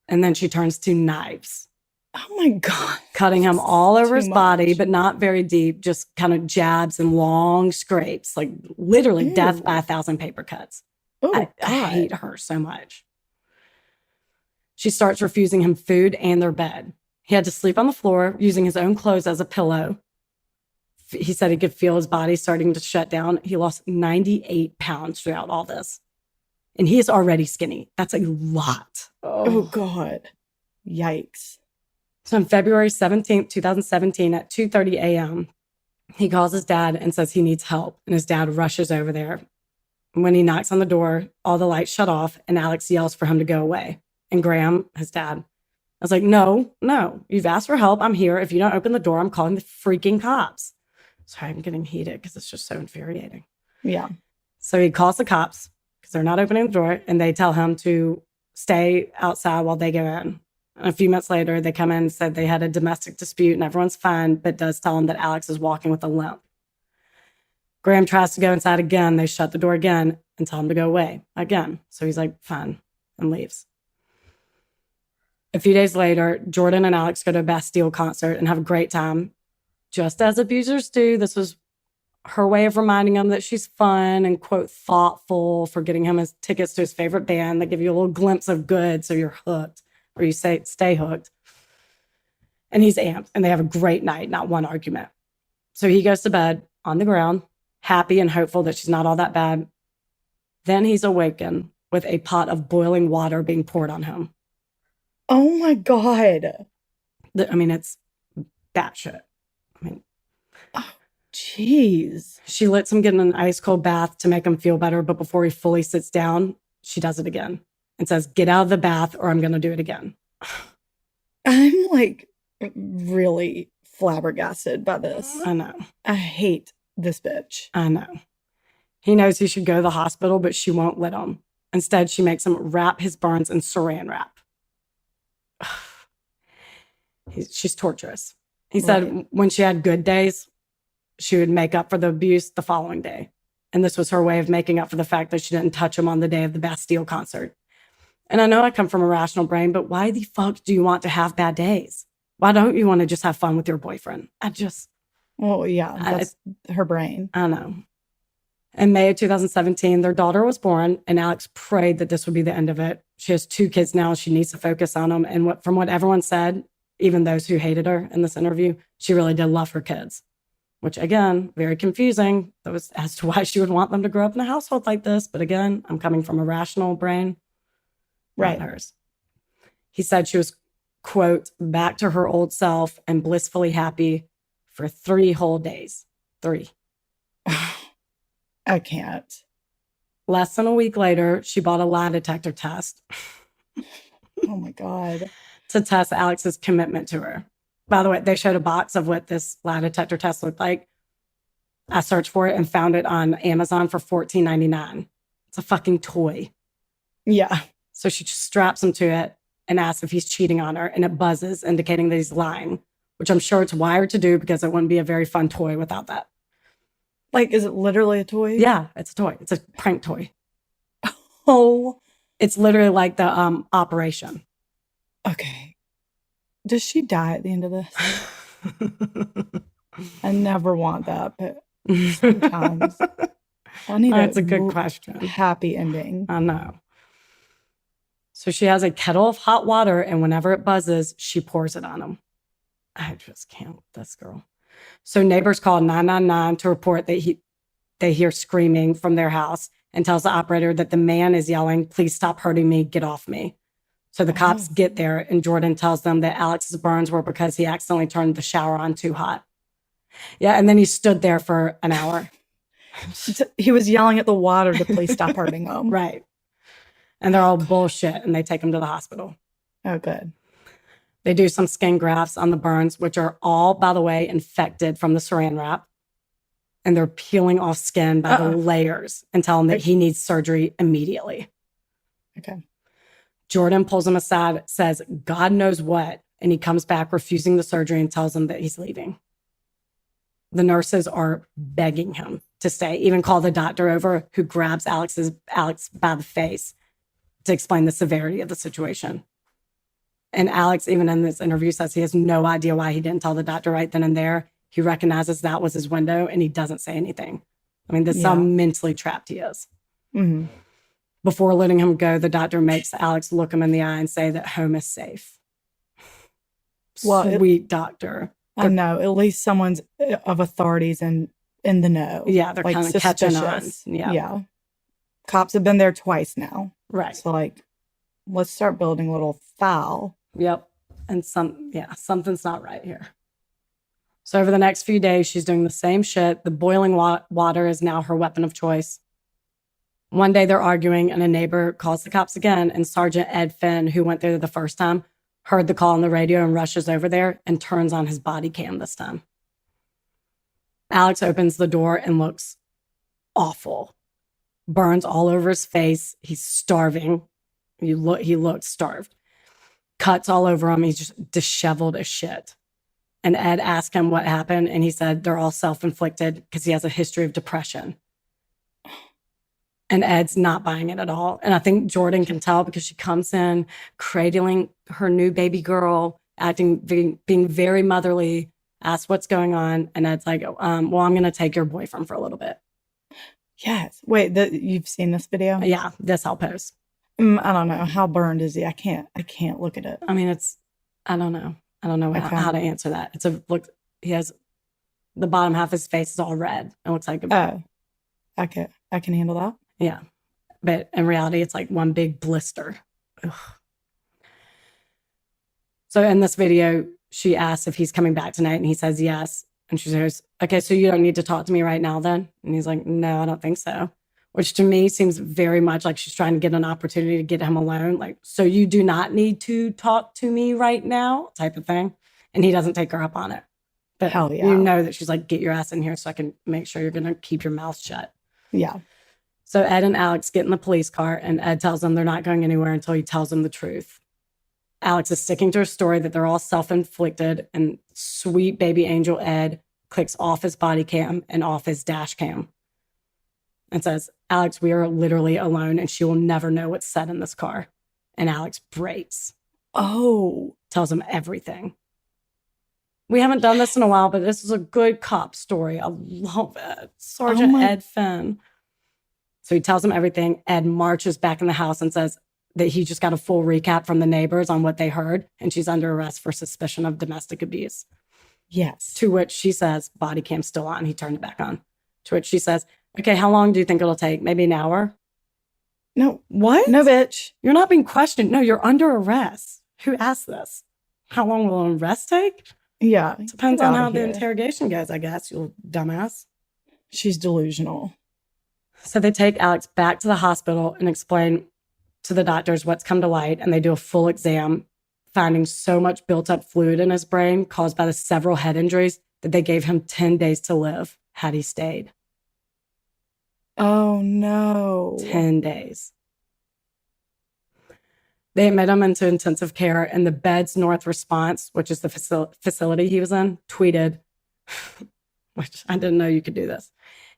Speaker 2: And then she turns to knives.
Speaker 3: Oh my God.
Speaker 2: Cutting him all over his body, but not very deep, just kind of jabs and long scrapes, like literally death by 1,000 paper cuts.
Speaker 3: Oh,
Speaker 2: I hate her so much. She starts refusing him food and their bed. He had to sleep on the floor using his own clothes as a pillow. He said he could feel his body starting to shut down. He lost 98 pounds throughout all this. And he is already skinny. That's a lot.
Speaker 3: Oh God. Yikes.
Speaker 2: So on February 17th, 2017 at 2:30 a.m., he calls his dad and says he needs help. And his dad rushes over there. And when he knocks on the door, all the lights shut off and Alex yells for him to go away. And Graham, his dad, I was like, no, you've asked for help. I'm here. If you don't open the door, I'm calling the freaking cops. Sorry, I'm getting heated because it's just so infuriating.
Speaker 3: Yeah.
Speaker 2: So he calls the cops because they're not opening the door, and they tell him to stay outside while they go in. And a few minutes later, they come in and said they had a domestic dispute and everyone's fine, but does tell him that Alex is walking with a limp. Graham tries to go inside again. They shut the door again and tell him to go away again. So he's like, fine, and leaves. A few days later, Jordan and Alex go to a Bastille concert and have a great time. Just as abusers do, this was her way of reminding him that she's fun and, quote, thoughtful, for getting him his tickets to his favorite band. They give you a little glimpse of good, so you're hooked, or you say stay hooked. And he's amped, and they have a great night, not one argument. So he goes to bed on the ground, happy and hopeful that she's not all that bad. Then he's awakened with a pot of boiling water being poured on him.
Speaker 3: Oh my God.
Speaker 2: It's batshit.
Speaker 3: Jeez.
Speaker 2: She lets him get in an ice cold bath to make him feel better. But before he fully sits down, she does it again and says, get out of the bath or I'm going to do it again.
Speaker 3: I'm like really flabbergasted by this.
Speaker 2: I know.
Speaker 3: I hate this bitch.
Speaker 2: I know. He knows he should go to the hospital, but she won't let him. Instead, she makes him wrap his burns in saran wrap. She's torturous. He said when she had good days, she would make up for the abuse the following day. And this was her way of making up for the fact that she didn't touch him on the day of the Bastille concert. And I know I come from a rational brain, but why the fuck do you want to have bad days? Why don't you want to just have fun with your boyfriend?
Speaker 3: Well, yeah, that's her brain.
Speaker 2: I know. In May of 2017, their daughter was born, and Alex prayed that this would be the end of it. She has 2 kids now. She needs to focus on them. And from what everyone said, even those who hated her in this interview, she really did love her kids, which, again, very confusing as to why she would want them to grow up in a household like this. But again, I'm coming from a rational brain,
Speaker 3: right?
Speaker 2: Not hers. He said she was, quote, back to her old self and blissfully happy for 3 whole days. 3.
Speaker 3: I can't.
Speaker 2: Less than a week later, she bought a lie detector test
Speaker 3: Oh my God.
Speaker 2: to test Alex's commitment to her. By the way, they showed a box of what this lie detector test looked like. I searched for it and found it on Amazon for $14.99. It's a fucking toy.
Speaker 3: Yeah.
Speaker 2: So she just straps him to it and asks if he's cheating on her, and it buzzes, indicating that he's lying, which I'm sure it's wired to do because it wouldn't be a very fun toy without that.
Speaker 3: Like, is it literally a toy?
Speaker 2: Yeah, it's a toy. It's a prank toy.
Speaker 3: Oh.
Speaker 2: It's literally like the Operation.
Speaker 3: Okay. Does she die at the end of this? I never want that, but sometimes I need
Speaker 2: That's a good question.
Speaker 3: Happy ending.
Speaker 2: I know. So she has a kettle of hot water, and whenever it buzzes, she pours it on him. I just can't with this girl. So neighbors call 999 to report that they hear screaming from their house and tells the operator that the man is yelling, "Please stop hurting me, get off me." So the cops get there, and Jordan tells them that Alex's burns were because he accidentally turned the shower on too hot. Yeah, and then he stood there for an hour.
Speaker 3: He was yelling at the water to please stop hurting him.
Speaker 2: Right. And they're all bullshit, and they take him to the hospital.
Speaker 3: Oh, good.
Speaker 2: They do some skin grafts on the burns, which are all, by the way, infected from the saran wrap. And they're peeling off skin by the layers and tell him that he needs surgery immediately.
Speaker 3: Okay.
Speaker 2: Jordan pulls him aside, says, God knows what. And he comes back refusing the surgery and tells him that he's leaving. The nurses are begging him to stay, even call the doctor over, who grabs Alex by the face to explain the severity of the situation. And Alex, even in this interview, says he has no idea why he didn't tell the doctor right then and there. He recognizes that was his window, and he doesn't say anything. I mean, this is how mentally trapped he is.
Speaker 3: Mm-hmm.
Speaker 2: Before letting him go, the doctor makes Alex look him in the eye and say that home is safe.
Speaker 3: Well,
Speaker 2: Sweet doctor.
Speaker 3: I know. At least someone's of authorities and in the know.
Speaker 2: Yeah, they're kind of catching on.
Speaker 3: Yeah. Cops have been there twice now.
Speaker 2: Right.
Speaker 3: So, like, let's start building a little file.
Speaker 2: Yep. And something's not right here. So over the next few days, she's doing the same shit. The boiling water is now her weapon of choice. One day they're arguing, and a neighbor calls the cops again, and Sergeant Ed Finn, who went there the first time, heard the call on the radio and rushes over there and turns on his body cam this time. Alex opens the door and looks awful. Burns all over his face. He's starving. He looked starved. Cuts all over him. He's just disheveled as shit. And Ed asked him what happened, and he said they're all self-inflicted because he has a history of depression. And Ed's not buying it at all. And I think Jordan can tell because she comes in cradling her new baby girl, being very motherly, asks what's going on. And Ed's like, well, I'm going to take your boyfriend for a little bit.
Speaker 3: Yes. Wait, you've seen this video?
Speaker 2: Yeah, this I'll post.
Speaker 3: I don't know. How burned is he? I can't look at it.
Speaker 2: I mean, I don't know. I don't know how to answer that. He has the bottom half of his face is all red. It looks like
Speaker 3: I can handle that.
Speaker 2: Yeah. But in reality, it's like one big blister. Ugh. So in this video, she asks if he's coming back tonight, and he says yes. And she says, okay, so you don't need to talk to me right now then? And he's like, no, I don't think so. Which to me seems very much like she's trying to get an opportunity to get him alone. Like, so you do not need to talk to me right now type of thing. And he doesn't take her up on it. But
Speaker 3: hell yeah.
Speaker 2: You know that she's like, get your ass in here so I can make sure you're going to keep your mouth shut.
Speaker 3: Yeah.
Speaker 2: So Ed and Alex get in the police car, and Ed tells them they're not going anywhere until he tells them the truth. Alex is sticking to her story that they're all self-inflicted, and sweet baby angel Ed clicks off his body cam and off his dash cam and says, Alex, we are literally alone, and she will never know what's said in this car. And Alex breaks.
Speaker 3: Oh.
Speaker 2: Tells him everything. We haven't done this in a while, but this is a good cop story. I love it. Sergeant Ed Finn. So he tells him everything. Ed marches back in the house and says that he just got a full recap from the neighbors on what they heard, and she's under arrest for suspicion of domestic abuse.
Speaker 3: Yes.
Speaker 2: To which she says, body cam's still on. He turned it back on. To which she says, okay, how long do you think it'll take? Maybe an hour?
Speaker 3: No.
Speaker 2: What?
Speaker 3: No, bitch.
Speaker 2: You're not being questioned. No, you're under arrest. Who asked this? How long will an arrest take?
Speaker 3: Yeah.
Speaker 2: Depends on how the interrogation goes, I guess, you dumbass.
Speaker 3: She's delusional.
Speaker 2: So they take Alex back to the hospital and explain to the doctors what's come to light, and they do a full exam, finding so much built up fluid in his brain caused by the several head injuries that they gave him 10 days to live had he stayed.
Speaker 3: Oh, no.
Speaker 2: 10 days. They admit him into intensive care, and the Beds North Response, which is the facility he was in, tweeted, which I didn't know you could do this.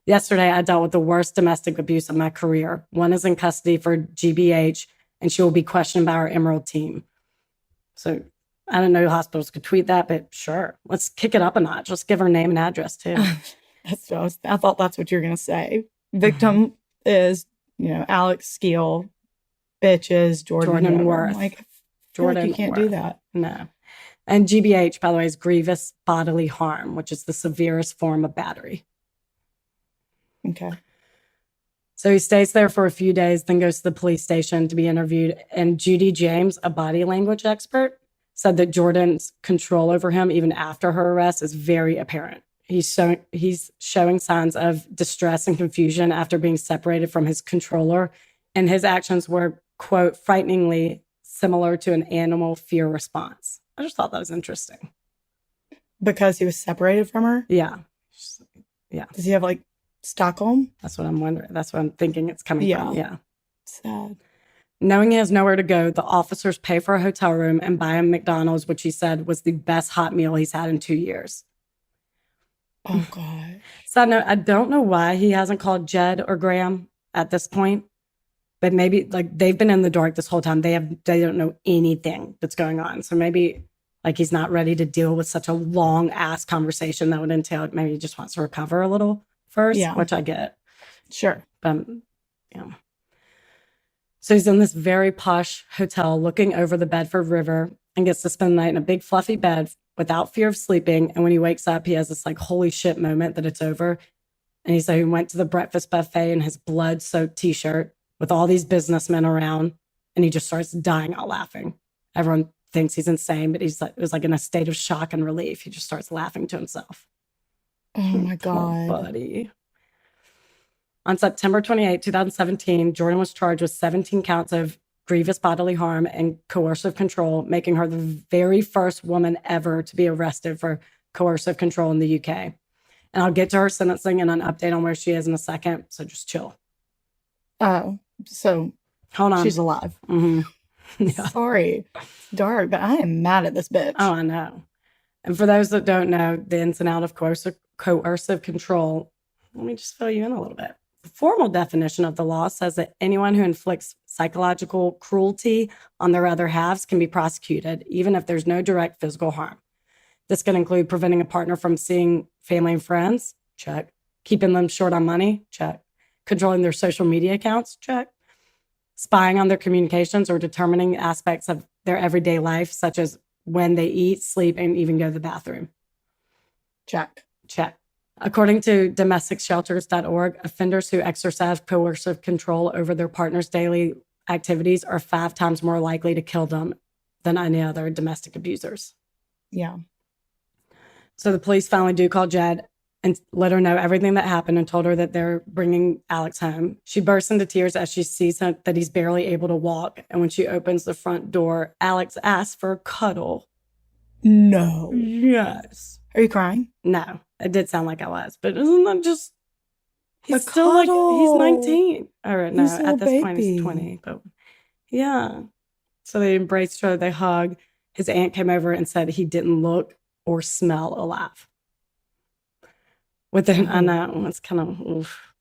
Speaker 2: Yesterday, I dealt with the worst domestic abuse of my career. One is in custody for GBH, and she will be questioned by our Emerald team. So I didn't know hospitals could tweet that, but sure. Let's kick it up a notch. Let's give her name and address, too.
Speaker 3: I thought that's what you were going to say. Victim is, Alex Skeel. Bitch is Jordan
Speaker 2: Worth.
Speaker 3: Jordan, you can't do that.
Speaker 2: No. And GBH, by the way, is grievous bodily harm, which is the severest form of battery.
Speaker 3: Okay.
Speaker 2: So he stays there for a few days, then goes to the police station to be interviewed. And Judy James, a body language expert, said that Jordan's control over him, even after her arrest, is very apparent. He's showing signs of distress and confusion after being separated from his controller. And his actions were, quote, frighteningly similar to an animal fear response. I just thought that was interesting.
Speaker 3: Because he was separated from her?
Speaker 2: Yeah.
Speaker 3: Does he have Stockholm?
Speaker 2: That's what I'm wondering. That's what I'm thinking it's coming from. Yeah.
Speaker 3: Sad.
Speaker 2: Knowing he has nowhere to go, the officers pay for a hotel room and buy him McDonald's, which he said was the best hot meal he's had in 2 years.
Speaker 3: Oh, God.
Speaker 2: Side note, I don't know why he hasn't called Jed or Graham at this point, but maybe they've been in the dark this whole time. They don't know anything that's going on. So maybe he's not ready to deal with such a long ass conversation that would entail, maybe he just wants to recover a little first, which I get.
Speaker 3: Sure.
Speaker 2: But yeah. So he's in this very posh hotel looking over the Bedford River and gets to spend the night in a big fluffy bed without fear of sleeping. And when he wakes up, he has this holy shit moment that it's over. And he said he went to the breakfast buffet in his blood-soaked t-shirt with all these businessmen around, and he just starts dying out laughing. Everyone thinks he's insane, but it was in a state of shock and relief. He just starts laughing to himself.
Speaker 3: Oh, my God.
Speaker 2: Poor buddy. On September 28, 2017, Jordan was charged with 17 counts of grievous bodily harm and coercive control, making her the very first woman ever to be arrested for coercive control in the UK. And I'll get to her sentencing and an update on where she is in a second, so just chill.
Speaker 3: Oh, so
Speaker 2: hold on.
Speaker 3: She's alive.
Speaker 2: Mm-hmm. Yeah.
Speaker 3: Sorry. It's dark, but I am mad at this bitch.
Speaker 2: Oh, I know. And for those that don't know the ins and outs of coercive control, let me just fill you in a little bit. The formal definition of the law says that anyone who inflicts psychological cruelty on their other halves can be prosecuted, even if there's no direct physical harm. This can include preventing a partner from seeing family and friends, check. Keeping them short on money, check. Controlling their social media accounts, check. Spying on their communications or determining aspects of their everyday life, such as when they eat, sleep, and even go to the bathroom.
Speaker 3: Check.
Speaker 2: According to domesticshelters.org, offenders who exercise coercive control over their partner's daily activities are 5 times more likely to kill them than any other domestic abusers.
Speaker 3: Yeah.
Speaker 2: So the police finally do call Jed and let her know everything that happened and told her that they're bringing Alex home. She bursts into tears as she sees that he's barely able to walk. And when she opens the front door, Alex asks for a cuddle.
Speaker 3: No.
Speaker 2: Yes.
Speaker 3: Are you crying?
Speaker 2: No, it did sound like I was, but isn't that just... He's
Speaker 3: A
Speaker 2: still
Speaker 3: cuddle.
Speaker 2: he's 19. Or no,
Speaker 3: He's a
Speaker 2: at this
Speaker 3: little
Speaker 2: point he's
Speaker 3: baby.
Speaker 2: 20. But yeah. So they embraced her, they hugged. His aunt came over and said he didn't look or smell alive. I know, it's kind of, oof.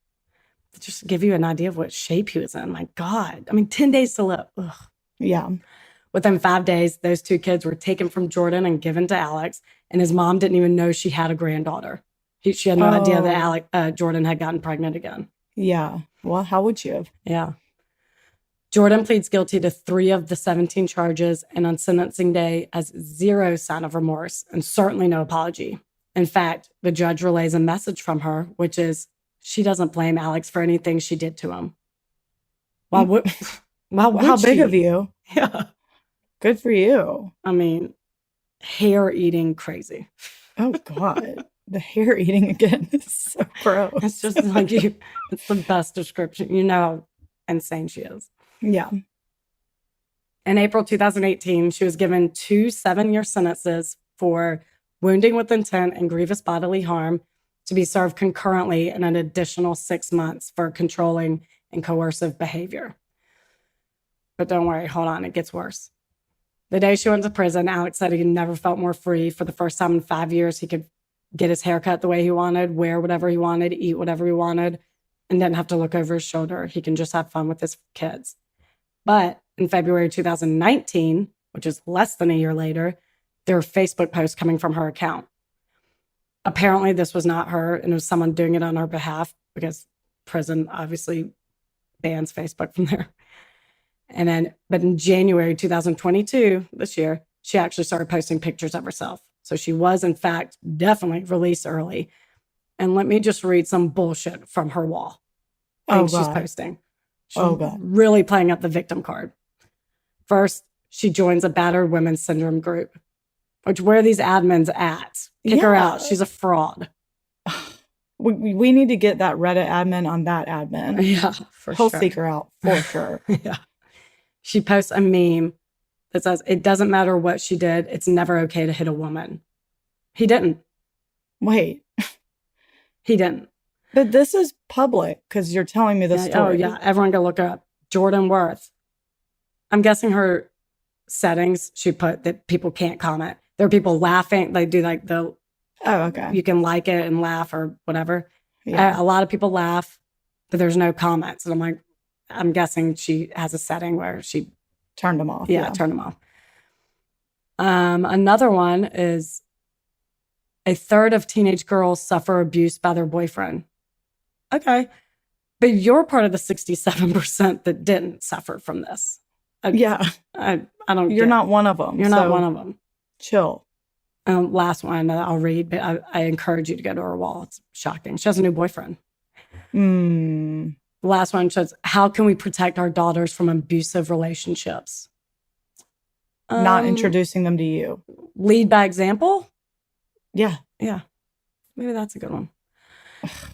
Speaker 2: Just to give you an idea of what shape he was in. My God. 10 days to live. Ugh.
Speaker 3: Yeah.
Speaker 2: Within 5 days, those 2 kids were taken from Jordan and given to Alex. And his mom didn't even know she had a granddaughter. She had no idea that Jordan had gotten pregnant again.
Speaker 3: Yeah. Well, how would you have?
Speaker 2: Yeah. Jordan pleads guilty to 3 of the 17 charges, and on sentencing day has 0 sign of remorse and certainly no apology. In fact, the judge relays a message from her, which is she doesn't blame Alex for anything she did to him. How
Speaker 3: big of you?
Speaker 2: Yeah.
Speaker 3: Good for you.
Speaker 2: Hair eating crazy.
Speaker 3: Oh, God. The hair eating again is so gross.
Speaker 2: It's just like it's the best description. You know how insane she is.
Speaker 3: Yeah.
Speaker 2: In April 2018, she was given 2 7-year sentences for wounding with intent and grievous bodily harm to be served concurrently and an additional 6 months for controlling and coercive behavior. But don't worry, hold on, it gets worse. The day she went to prison, Alex said he never felt more free. For the first time in 5 years, he could get his hair cut the way he wanted, wear whatever he wanted, eat whatever he wanted, and didn't have to look over his shoulder. He can just have fun with his kids. But in February 2019, which is less than a year later, there were Facebook posts coming from her account. Apparently, this was not her, and it was someone doing it on her behalf because prison obviously bans Facebook from there. But in January 2022, this year, she actually started posting pictures of herself. So she was, in fact, definitely released early. And let me just read some bullshit from her wall. Things she's posting. She's really playing up the victim card. First, she joins a battered women's syndrome group, which where are these admins at? Kick her out. She's a fraud.
Speaker 3: We need to get that Reddit admin on that admin.
Speaker 2: Yeah, for
Speaker 3: He'll
Speaker 2: sure.
Speaker 3: seek her out for sure.
Speaker 2: Yeah. She posts a meme that says, "It doesn't matter what she did. It's never okay to hit a woman." He didn't.
Speaker 3: Wait.
Speaker 2: He didn't.
Speaker 3: But this is public because you're telling me this story.
Speaker 2: Oh, yeah. Everyone go look her up. Jordan Worth. I'm guessing her settings, she put that people can't comment. There are people laughing. They do like the, you can like it and laugh or whatever. Yeah. A lot of people laugh, but there's no comments. And I'm like, I'm guessing she has a setting where she
Speaker 3: turned them off.
Speaker 2: Yeah, turned them off. Another one is a third of teenage girls suffer abuse by their boyfriend. Okay. But you're part of the 67% that didn't suffer from this. I don't.
Speaker 3: You're not one of them.
Speaker 2: You're not one of them.
Speaker 3: Chill.
Speaker 2: Last one that I'll read, but I encourage you to go to her wall. It's shocking. She has a new boyfriend. The last one says, "How can we protect our daughters from abusive relationships?"
Speaker 3: Not introducing them to you.
Speaker 2: Lead by example?
Speaker 3: Yeah.
Speaker 2: Yeah. Maybe that's a good one.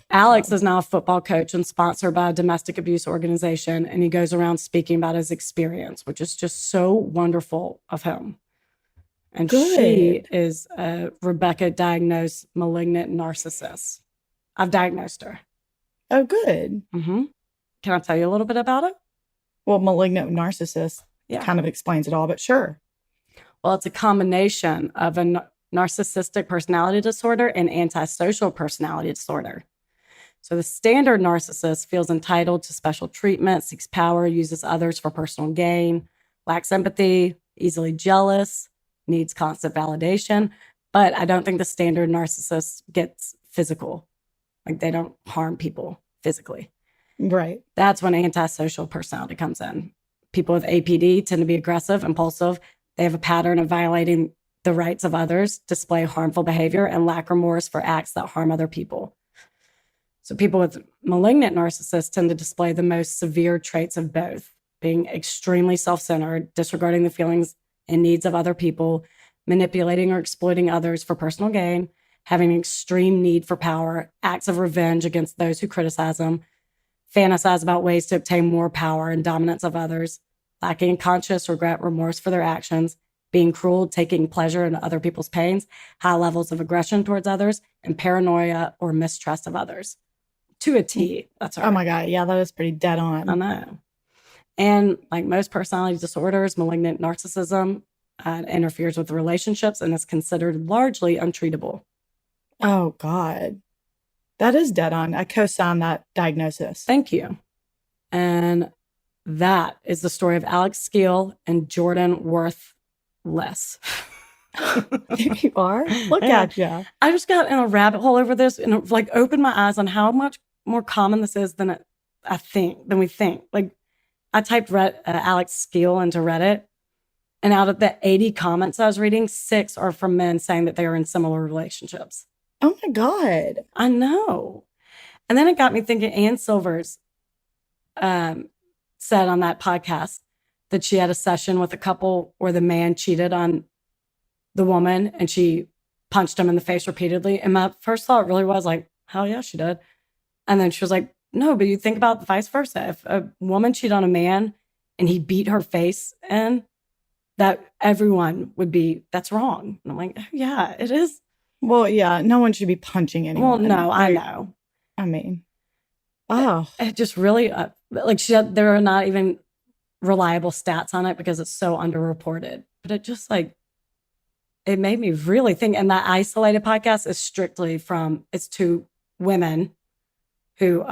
Speaker 2: Alex is now a football coach and sponsored by a domestic abuse organization, and he goes around speaking about his experience, which is just so wonderful of him. And she is a Rebecca diagnosed malignant narcissist. I've diagnosed her.
Speaker 3: Oh, good.
Speaker 2: Mm-hmm. Can I tell you a little bit about it?
Speaker 3: Well, malignant narcissist kind of explains it all, but sure.
Speaker 2: Well, it's a combination of a narcissistic personality disorder and antisocial personality disorder. So the standard narcissist feels entitled to special treatment, seeks power, uses others for personal gain, lacks empathy, easily jealous, needs constant validation. But I don't think the standard narcissist gets physical. Like they don't harm people physically.
Speaker 3: Right.
Speaker 2: That's when antisocial personality comes in. People with APD tend to be aggressive, impulsive. They have a pattern of violating the rights of others, display harmful behavior, and lack remorse for acts that harm other people. So people with malignant narcissists tend to display the most severe traits of both, being extremely self-centered, disregarding the feelings and needs of other people, manipulating or exploiting others for personal gain, having an extreme need for power, acts of revenge against those who criticize them, fantasize about ways to obtain more power and dominance of others, lacking conscious regret, remorse for their actions, being cruel, taking pleasure in other people's pains, high levels of aggression towards others, and paranoia or mistrust of others. To a T. That's right.
Speaker 3: Oh my God. Yeah, that is pretty dead on.
Speaker 2: I know. And like most personality disorders, malignant narcissism interferes with relationships and is considered largely untreatable.
Speaker 3: Oh God. That is dead on. I co-sign that diagnosis.
Speaker 2: Thank you. And that is the story of Alex Skeel and Jordan Worth Less.
Speaker 3: There you are. Look at you.
Speaker 2: I just got in a rabbit hole over this and like opened my eyes on how much more common this is than we think. Like I typed Alex Skeel into Reddit, and out of the 80 comments I was reading, 6 are from men saying that they are in similar relationships.
Speaker 3: Oh my God.
Speaker 2: I know. And then it got me thinking, Ann Silvers said on that podcast that she had a session with a couple where the man cheated on the woman and she punched him in the face repeatedly. And my first thought really was like, hell yeah, she did. And then she was like, no, but you think about vice versa. If a woman cheated on a man and he beat her face in, that everyone would be, that's wrong. And I'm like, oh, yeah, it is.
Speaker 3: Well, yeah, no one should be punching anyone.
Speaker 2: Well, no, I know.
Speaker 3: I mean, oh.
Speaker 2: It just really, like there are not even reliable stats on it because it's so underreported. But it just like, it made me really think. And that Isolated podcast is strictly it's two women who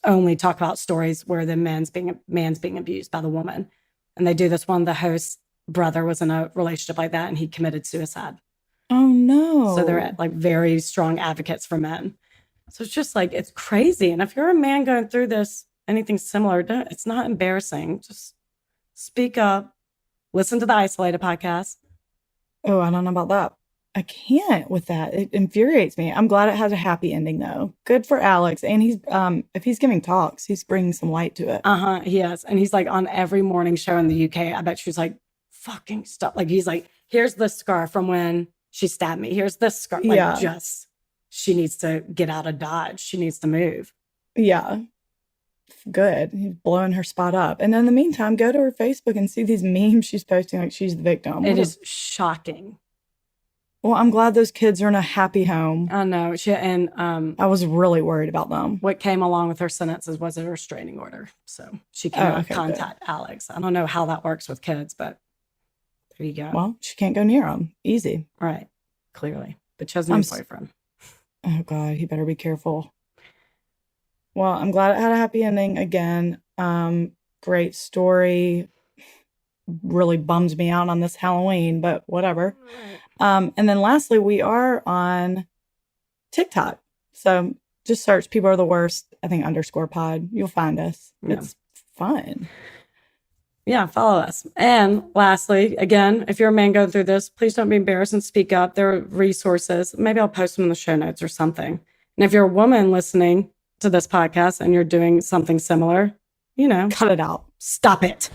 Speaker 2: only talk about stories where the man's being abused by the woman. And they do this one. The host's brother was in a relationship like that and he committed suicide.
Speaker 3: Oh, no.
Speaker 2: So they're like very strong advocates for men. So it's just like, it's crazy. And if you're a man going through this, anything similar, it's not embarrassing. Just speak up, listen to the Isolated podcast.
Speaker 3: Oh, I don't know about that. I can't with that. It infuriates me. I'm glad it has a happy ending, though. Good for Alex. And he's, if he's giving talks, he's bringing some light to it.
Speaker 2: He is. And he's like on every morning show in the UK. I bet she's like, fucking stop. Like, he's like, here's the scar from when she stabbed me. Here's this scar. Like, she needs to get out of Dodge. She needs to move.
Speaker 3: Yeah. Good. He's blowing her spot up. And in the meantime, go to her Facebook and see these memes she's posting like she's the victim.
Speaker 2: It is shocking.
Speaker 3: Well, I'm glad those kids are in a happy home.
Speaker 2: I know. I
Speaker 3: was really worried about them.
Speaker 2: What came along with her sentences was a restraining order. So she cannot contact Alex. I don't know how that works with kids, but there you go.
Speaker 3: Well, she can't go near him. Easy.
Speaker 2: Right. Clearly. But she has no boyfriend.
Speaker 3: Oh, God. He better be careful. Well, I'm glad it had a happy ending again. Great story. Really bums me out on this Halloween, but whatever. And then lastly, we are on TikTok. So just search People Are the Worst, I think _pod. You'll find us. Yeah. It's fun.
Speaker 2: Yeah, follow us. And lastly, again, if you're a man going through this, please don't be embarrassed and speak up. There are resources. Maybe I'll post them in the show notes or something. And if you're a woman listening to this podcast and you're doing something similar,
Speaker 3: cut it out.
Speaker 2: Stop it.